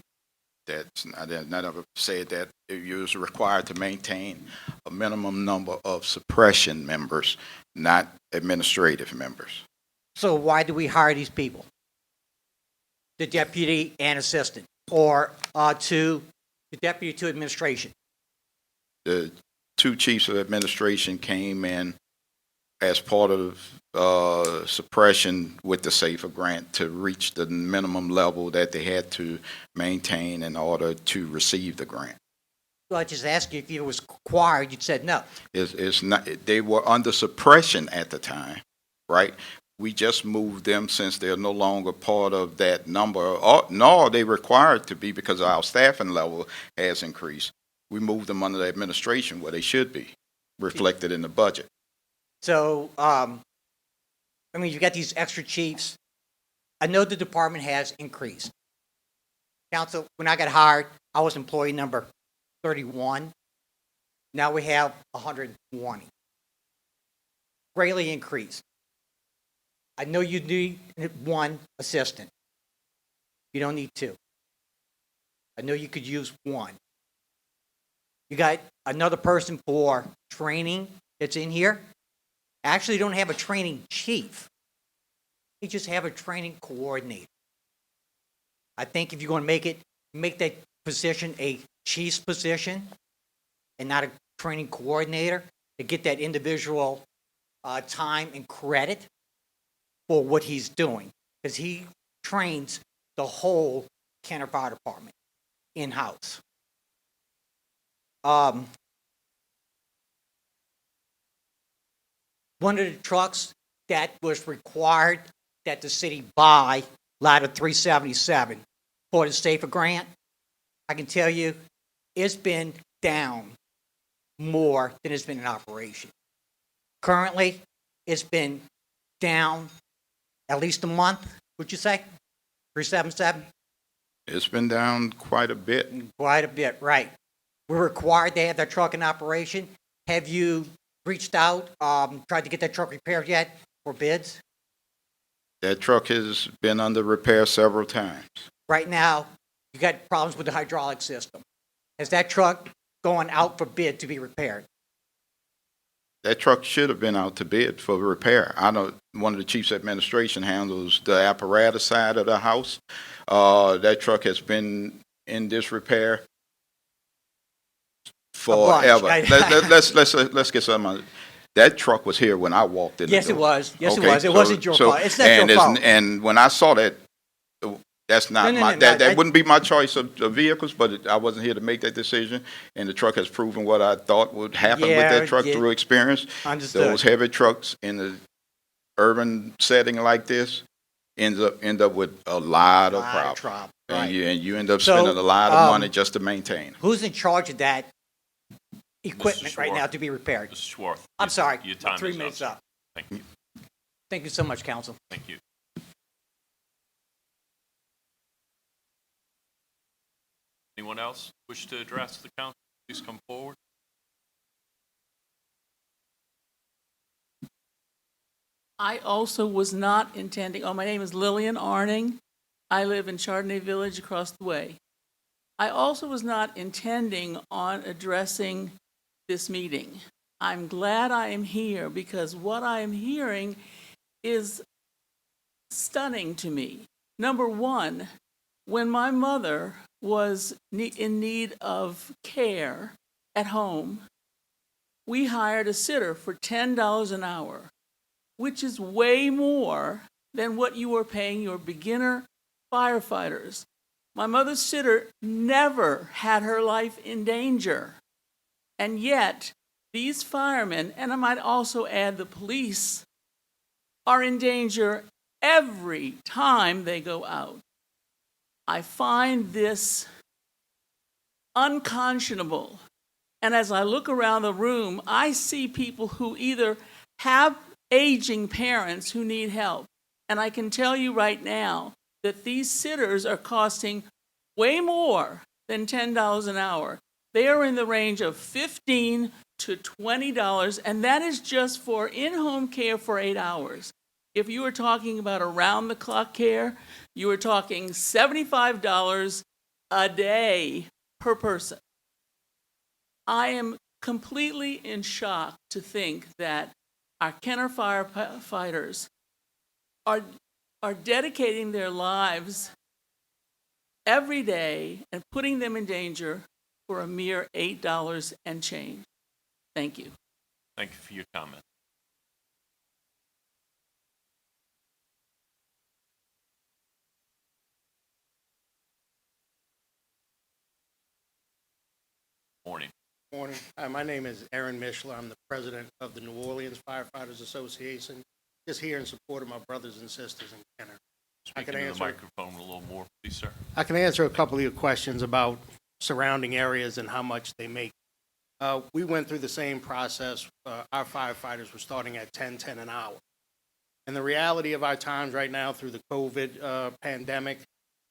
I never said that. You was required to maintain a minimum number of suppression members, not administrative members. So why do we hire these people? The deputy and assistant, or to the deputy to administration? The two chiefs of administration came in as part of suppression with the SAFER grant to reach the minimum level that they had to maintain in order to receive the grant. Well, I just asked you if it was required, you said no. It's not, they were under suppression at the time, right? We just moved them since they're no longer part of that number, nor are they required to be because our staffing level has increased. We moved them under the administration where they should be, reflected in the budget. So, I mean, you got these extra chiefs. I know the department has increased. Council, when I got hired, I was employee number 31. Now we have 120. Greatly increased. I know you need one assistant. You don't need two. I know you could use one. You got another person for training that's in here. Actually, you don't have a training chief. You just have a training coordinator. I think if you're going to make that position a chief's position and not a training coordinator, to get that individual time and credit for what he's doing, because he trains the whole Kenner Fire Department in-house. One of the trucks that was required that the city buy, Ladder 377, for the SAFER grant, I can tell you, it's been down more than it's been in operation. Currently, it's been down at least a month, would you say? 377? It's been down quite a bit. Quite a bit, right. We're required to have that truck in operation. Have you reached out, tried to get that truck repaired yet for bids? That truck has been under repair several times. Right now, you got problems with the hydraulic system. Has that truck going out for bid to be repaired? That truck should have been out to bid for repair. I know one of the chiefs of administration handles the apparatus side of the house. That truck has been in disrepair forever. Let's get some of it. That truck was here when I walked in. Yes, the it door. was. Yes, Okay, it was. It wasn't your fault. It's not your fault. And when I saw that, that's not that wouldn't be my choice of vehicles, but I wasn't here to make that decision. And the truck has proven what I thought would happen with that truck through experience. Understood. Those heavy trucks in the urban setting like this end up with a lot of problems. And you end up spending a lot of money just to maintain. Who's in charge of that equipment right now to be repaired? Mr. Schwartz. I'm sorry. Your time 3 is minutes up. up. Thank you. Thank you so much, Council. Thank you. Anyone else wish to address the council? Please come forward. I also was not intending, my name is Lillian Arning. I live in Chardonnay Village across the way. I also was not intending on addressing this meeting. I'm glad I am here because what I am hearing is stunning to me. Number one, when my mother was in need of care at home, we hired a sitter for $10 an hour, which is way more than what you are paying your beginner firefighters. My mother's sitter never had her life in danger. And yet, these firemen, and I might also add the police, are in danger every time they go out. I find this unconscionable. And as I look around the room, I see people who either have aging parents who need help. And I can tell you right now that these sitters are costing way more than $10 an hour. They are in the range of $15 to $20, and that is just for in-home care for 8 hours. If you are talking about around-the-clock care, you are talking $75 a day per person. I am completely in shock to think that our Kenner firefighters are dedicating their lives every day and putting them in danger for a mere $8 and change. Thank you. Thank you for your comment. Morning. Morning. Hi, my name is Aaron Mishler. I'm the president of the New Orleans Firefighters Association. Just here in support of my brothers and sisters in Kenner. Speaking to the microphone a little more, please, sir. I can answer a couple of your questions about surrounding areas and how much they make. We went through the same process. Our firefighters were starting at $10 an hour. And the reality of our times right now through the COVID pandemic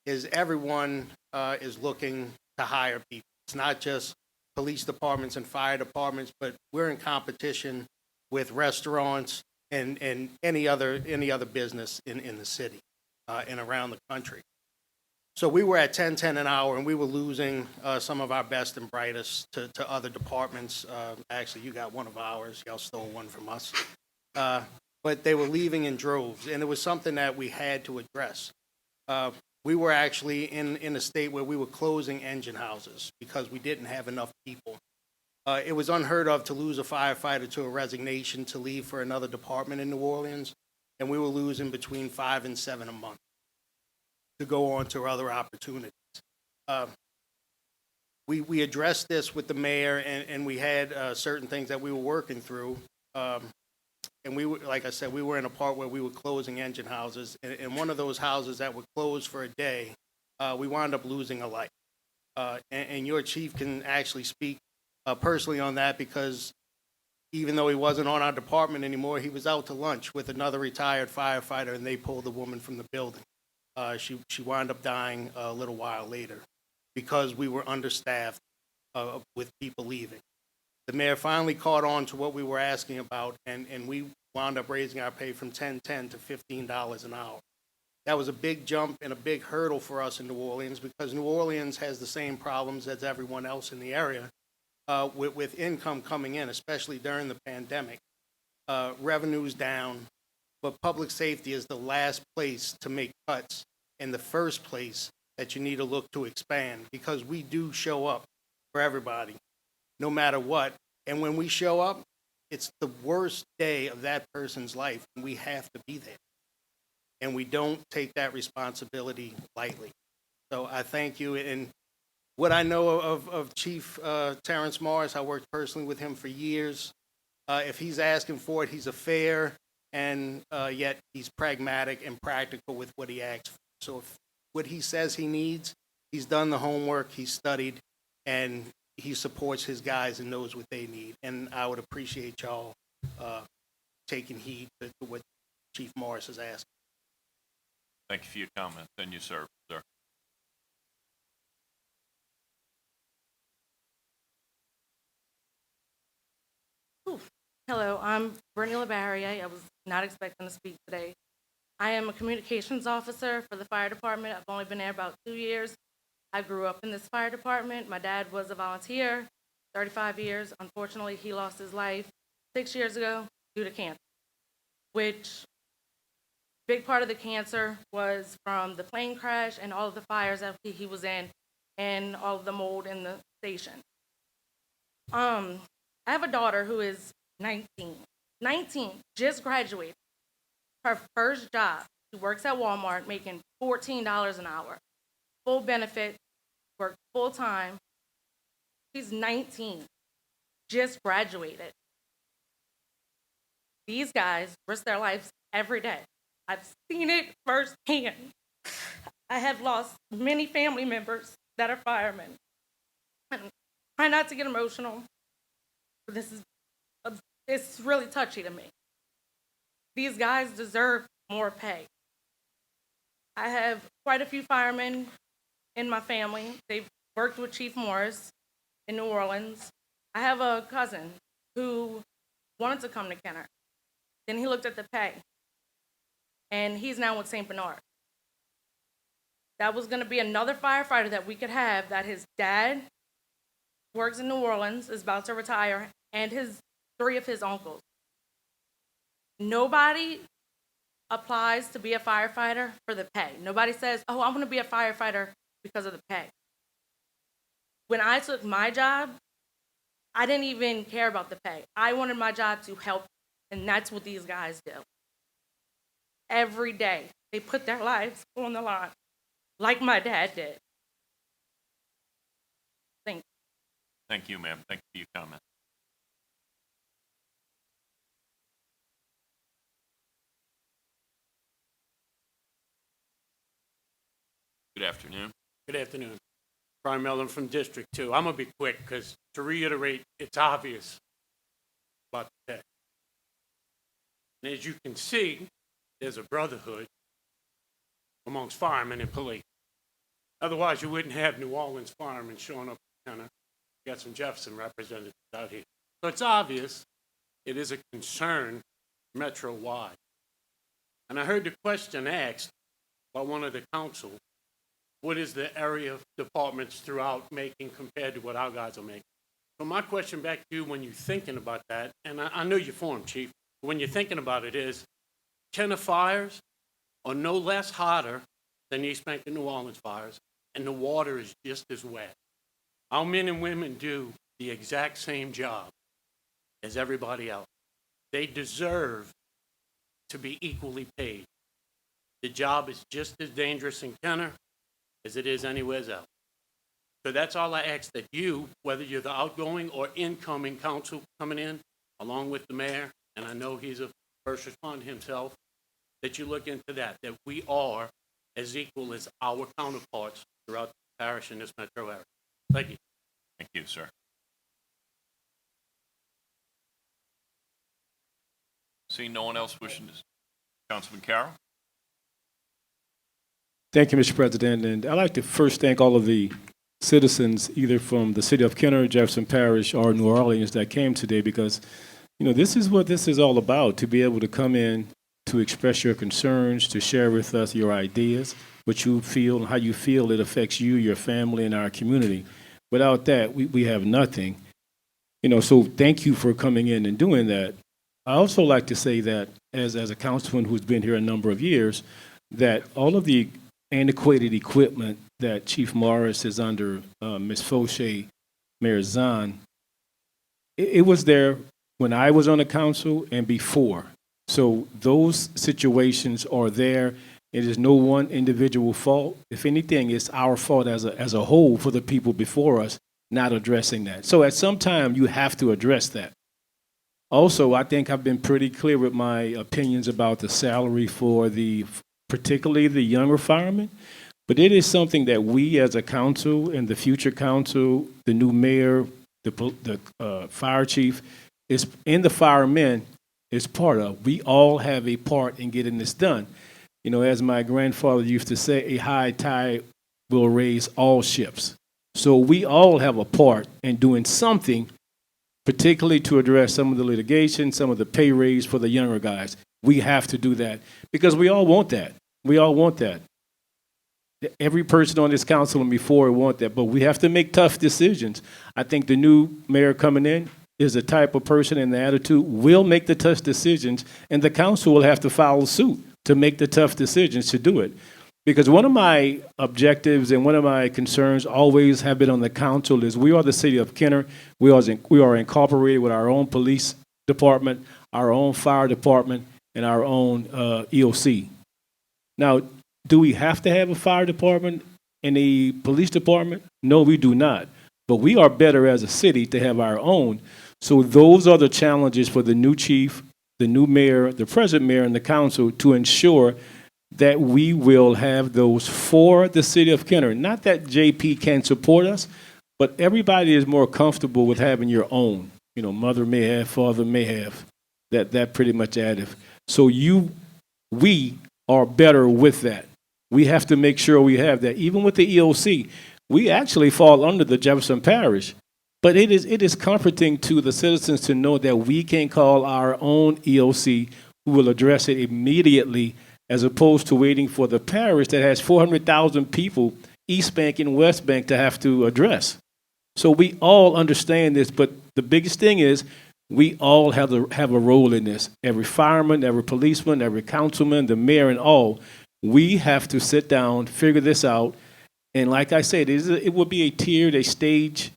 is everyone is looking to hire people. It's not just police departments and fire departments, but we're in competition with restaurants and any other business in the city and around the country. So we were at $10 an hour, and we were losing some of our best and brightest to other departments. Actually, you got one of ours. Y'all stole one from us. But they were leaving in droves, and it was something that we had to address. We were actually in a state where we were closing engine houses because we didn't have enough people. It was unheard of to lose a firefighter to a resignation to leave for another department in New Orleans, and we were losing between 5 and 7 a month to go on to other opportunities. We addressed this with the mayor, and we had certain things that we were working through. And we were, like I said, we were in a part where we were closing engine houses. And one of those houses that were closed for a day, we wound up losing a life. And your chief can actually speak personally on that because even though he wasn't on our department anymore, he was out to lunch with another retired firefighter, and they pulled the woman from the building. She wound up dying a little while later because we were understaffed with people leaving. The mayor finally caught on to what we were asking about, and we wound up raising our pay from $10 to $15 an hour. That was a big jump and a big hurdle for us in New Orleans because New Orleans has the same problems as everyone else in the area with income coming in, especially during the pandemic. Revenue's down, but public safety is the last place to make cuts and the first place that you need to look to expand because we do show up for everybody, no matter what. And when we show up, it's the worst day of that person's life, and we have to be there. And we don't take that responsibility lightly. So I thank you. And what I know of Chief Terrence Morris, I worked personally with him for years. If he's asking for it, he's a fair, and yet he's pragmatic and practical with what he asks for. So if what he says he needs, he's done the homework, he's studied, and he supports his guys and knows what they need. And I would appreciate y'all taking heed to what Chief Morris is asking. Thank you for your comments and your service, sir. Hello, I'm Brittany LaBarriere. I was not expecting to speak today. I am a communications officer for the fire department. I've only been there about 2 years. I grew up in this fire department. My dad was a volunteer, 35 years. Unfortunately, he lost his life 6 years ago due to cancer, which big part of the cancer was from the plane crash and all of the fires that he was in and all of the mold in the station. I have a daughter who is 19, just graduated. Her first job, she works at Walmart making $14 an hour. Full benefit, work full time. She's 19, just graduated. These guys risk their lives every day. I've seen it firsthand. I have lost many family members that are firemen. And try not to get emotional. It's really touchy to me. These guys deserve more pay. I have quite a few firemen in my family. They've worked with Chief Morris in New Orleans. I have a cousin who wanted to come to Kenner. Then he looked at the pay, and he's now with St. Bernard. That was going to be another firefighter that we could have, that his dad works in New Orleans, is about to retire, and 3 of his uncles. Nobody applies to be a firefighter for the pay. Nobody says, oh, I want to be a firefighter because of the pay. When I took my job, I didn't even care about the pay. I wanted my job to help, and that's what these guys do. Every day, they put their lives on the line, like my dad did. Thank you. Thank you, ma'am. Thank you for your comment. Good afternoon. Good afternoon. Brian Melvin from District 2. I'm going to be quick because, to reiterate, it's obvious about the pay. And as you can see, there's a brotherhood amongst firemen and police. Otherwise, you wouldn't have New Orleans firemen showing up kind of got some Jefferson representatives out here. So it's obvious it is a concern metro-wide. And I heard the question asked by one of the council, what is the area of departments throughout making compared to what our guys are making? So my question back to you when you're thinking about that, and I know you're for them, Chief, but when you're thinking about it is, Kenner fires are no less hotter than East Bank and New Orleans fires, and the water is just as wet. Our men and women do the exact same job as everybody else. They deserve to be equally paid. The job is just as dangerous in Kenner as it is anywhere else. So that's all I ask, that you, whether you're the outgoing or incoming council coming in, along with the mayor, and I know he's a first responder himself, that you look into that we are as equal as our counterparts throughout the parish in this metro area. Thank you. Thank you, sir. Seeing no one else wishing to, Councilman Carroll? Thank you, Mr. President. And I'd like to first thank all of the citizens, either from the city of Kenner, Jefferson Parish, or New Orleans that came today, because, this is what this is all about, to be able to come in, to express your concerns, to share with us your ideas, what you feel, and how you feel it affects you, your family, and our community. Without that, we have nothing. So thank you for coming in and doing that. I also like to say that, as a councilman who's been here a number of years, that all of the antiquated equipment that Chief Morris is under, Ms. Fauché, Mayor Zahn, it was there when I was on the council and before. So those situations are there. It is no one individual fault. If anything, it's our fault as a whole for the people before us not addressing that. So at some time, you have to address that. Also, I think I've been pretty clear with my opinions about the salary for particularly the younger firemen, but it is something that we as a council and the future council, the new mayor, the fire chief, and the firemen is part of. We all have a part in getting this done. As my grandfather used to say, a high tide will raise all ships. So we all have a part in doing something particularly to address some of the litigation, some of the pay raise for the younger guys. We have to do that because we all want that. We all want that. Every person on this council and before want that, but we have to make tough decisions. I think the new mayor coming in is the type of person and the attitude will make the tough decisions, and the council will have to follow suit to make the tough decisions to do it. Because one of my objectives and one of my concerns always have been on the council is we are the city of Kenner. We are incorporated with our own police department, our own fire department, and our own EOC. Now, do we have to have a fire department and a police department? No, we do not. But we are better as a city to have our own. So those are the challenges for the new chief, the new mayor, the present mayor, and the council to ensure that we will have those for the city of Kenner. Not that JP can support us, but everybody is more comfortable with having your own. You know, mother may have, father may have. That pretty much additive. So we are better with that. We have to make sure we have that. Even with the EOC, we actually fall under the Jefferson Parish. But it is comforting to the citizens to know that we can call our own EOC who will address it immediately as opposed to waiting for the parish that has 400,000 people, East Bank and West Bank, to have to address. So we all understand this, but the biggest thing is we all have a role in this. Every fireman, every policeman, every councilman, the mayor, and all. We have to sit down, figure this out, and like I said, it will be a tiered, a stage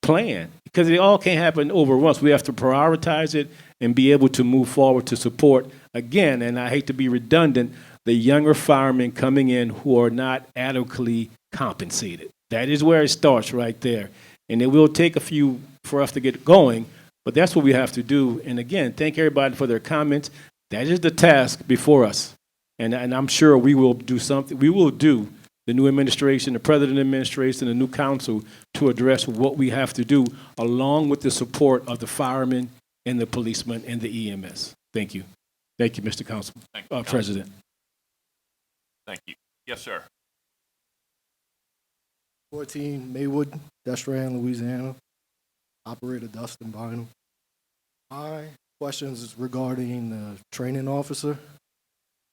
plan, because it all can't happen over once. We have to prioritize it and be able to move forward to support, again, and I hate to be redundant, the younger firemen coming in who are not adequately compensated. That is where it starts right there. And it will take a few for us to get going, but that's what we have to do. And again, thank everybody for their comments. That is the task before us. And I'm sure we will do something. We will do, the new administration, the president administration, the new council, to address what we have to do, along with the support of the firemen and the policemen and the EMS. Thank you. Thank you, Mr. Council, President. Thank you. Yes, sir. 14 Maywood, Destrehan, Louisiana. Operator Dustin Bynum. My questions is regarding the training officer.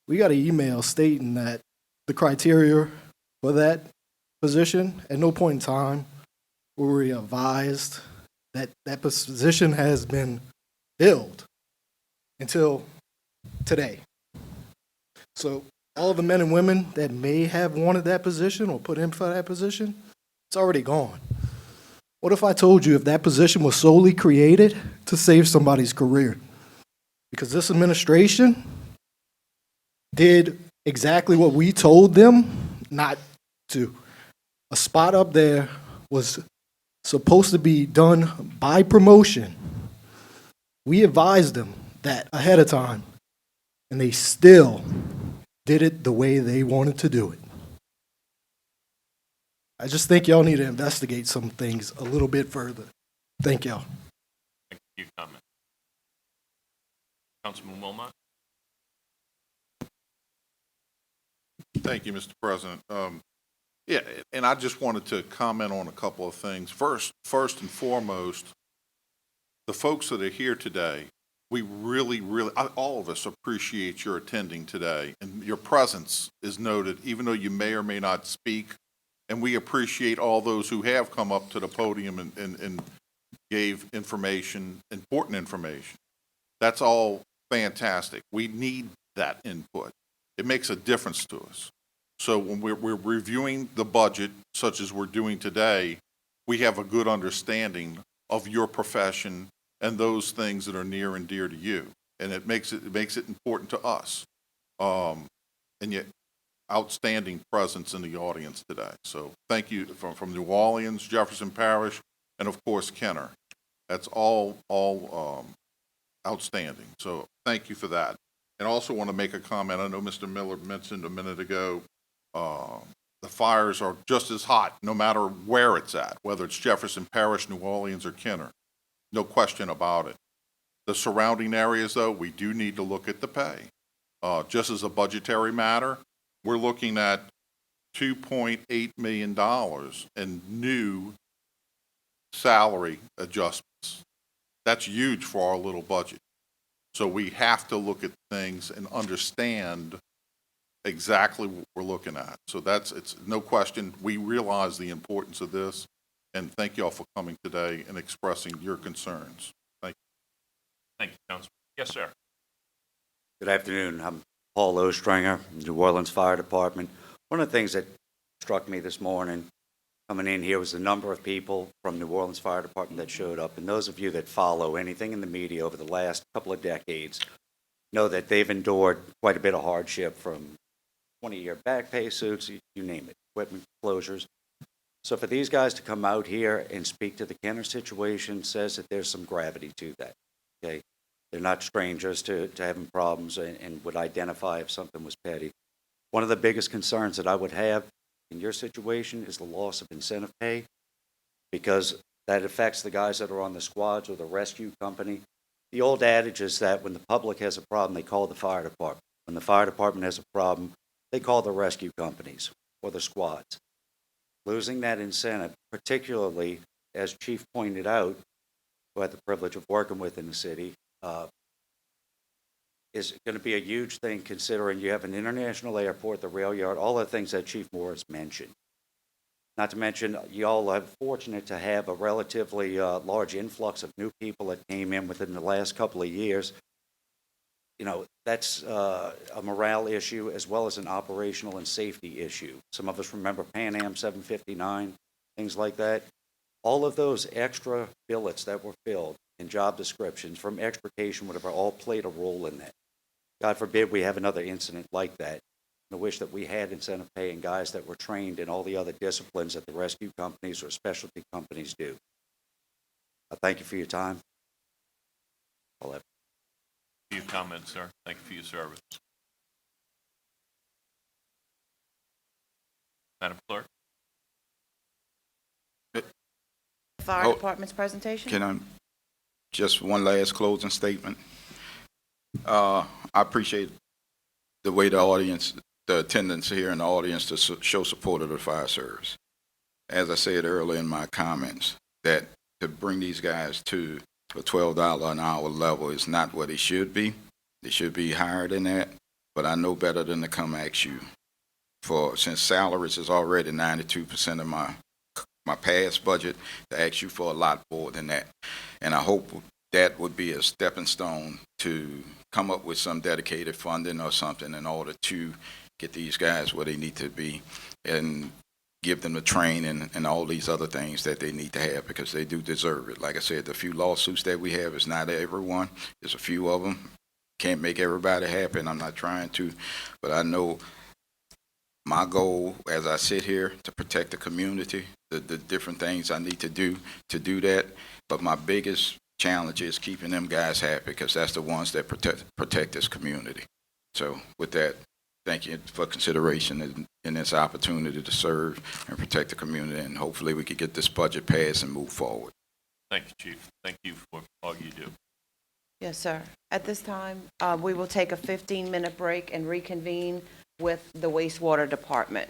We got an email stating that the criteria for that position, at no point in time were we advised that that position has been filled until today. So all the men and women that may have wanted that position or put in for that position, it's already gone. What if I told you if that position was solely created to save somebody's career? Because this administration did exactly what we told them not to. A spot up there was supposed to be done by promotion. We advised them that ahead of time, and they still did it the way they wanted to do it. I just think y'all need to investigate some things a little bit further. Thank y'all. Thank you. Comment. Councilman Wilmot. Thank you, Mr. President. Yeah, and I just wanted to comment on a couple of things. First and foremost, the folks that are here today, we really, all of us appreciate your attending today, and your presence is noted, even though you may or may not speak. And we appreciate all those who have come up to the podium and gave information, important information. That's all fantastic. We need that input. It makes a difference to us. So when we're reviewing the budget, such as we're doing today, we have a good understanding of your profession and those things that are near and dear to you. And it makes it important to us. And yet, outstanding presence in the audience today. So thank you from New Orleans, Jefferson Parish, and of course Kenner. That's all outstanding. So thank you for that. And also want to make a comment. I know Mr. Miller mentioned a minute ago, the fires are just as hot no matter where it's at, whether it's Jefferson Parish, New Orleans, or Kenner. No question about it. The surrounding areas, though, we do need to look at the pay. Just as a budgetary matter, we're looking at $2.8 million in new salary adjustments. That's huge for our little budget. So we have to look at things and understand exactly what we're looking at. So it's no question, we realize the importance of this, and thank y'all for coming today and expressing your concerns. Thank you. Thank you, Councilman. Yes, sir. Good afternoon. I'm Paul Ostringer, New Orleans Fire Department. One of the things that struck me this morning coming in here was the number of people from New Orleans Fire Department that showed up. And those of you that follow anything in the media over the last couple of decades know that they've endured quite a bit of hardship, from 20-year back pay suits, you name it, equipment closures. So for these guys to come out here and speak to the Kenner situation says that there's some gravity to that, okay? They're not strangers to having problems and would identify if something was petty. One of the biggest concerns that I would have in your situation is the loss of incentive pay, because that affects the guys that are on the squads or the rescue company. The old adage is that when the public has a problem, they call the fire department. When the fire department has a problem, they call the rescue companies or the squads. Losing that incentive, particularly, as Chief pointed out, who I had the privilege of working with in the city, is going to be a huge thing, considering you have an international airport, the rail yard, all the things that Chief Morris mentioned. Not to mention, you all are fortunate to have a relatively large influx of new people that came in within the last couple of years. You know, that's a morale issue as well as an operational and safety issue. Some of us remember Pan Am 759, things like that. All of those extra billets that were filled in job descriptions from extrication, whatever, all played a role in that. God forbid we have another incident like that. I wish that we had incentive pay and guys that were trained in all the other disciplines that the rescue companies or specialty companies do. I thank you for your time. All that. Your comments, sir. Thank you for your service. Madam Clerk? Fire Oh, Department's presentation? Can I, just one last closing statement? I appreciate the way the audience, the attendance here in the audience to show support of the fire service. As I said earlier in my comments, that to bring these guys to a $12 an hour level is not what it should be. They should be higher than that, but I know better than to come ask you for, since salaries is already 92% of my past budget, to ask you for a lot more than that. And I hope that would be a stepping stone to come up with some dedicated funding or something in order to get these guys where they need to be and give them the training and all these other things that they need to have, because they do deserve it. Like I said, the few lawsuits that we have is not everyone. There's a few of them. Can't make everybody happy, and I'm not trying to, but I know my goal as I sit here to protect the community, the different things I need to do that. But my biggest challenge is keeping them guys happy, because that's the ones that protect this community. So with that, thank you for consideration in this opportunity to serve and protect the community, and hopefully we can get this budget passed and move forward. Thank you, Chief. Thank you for all you do. Yes, sir. At this time, we will take a 15-minute break and reconvene with the wastewater department.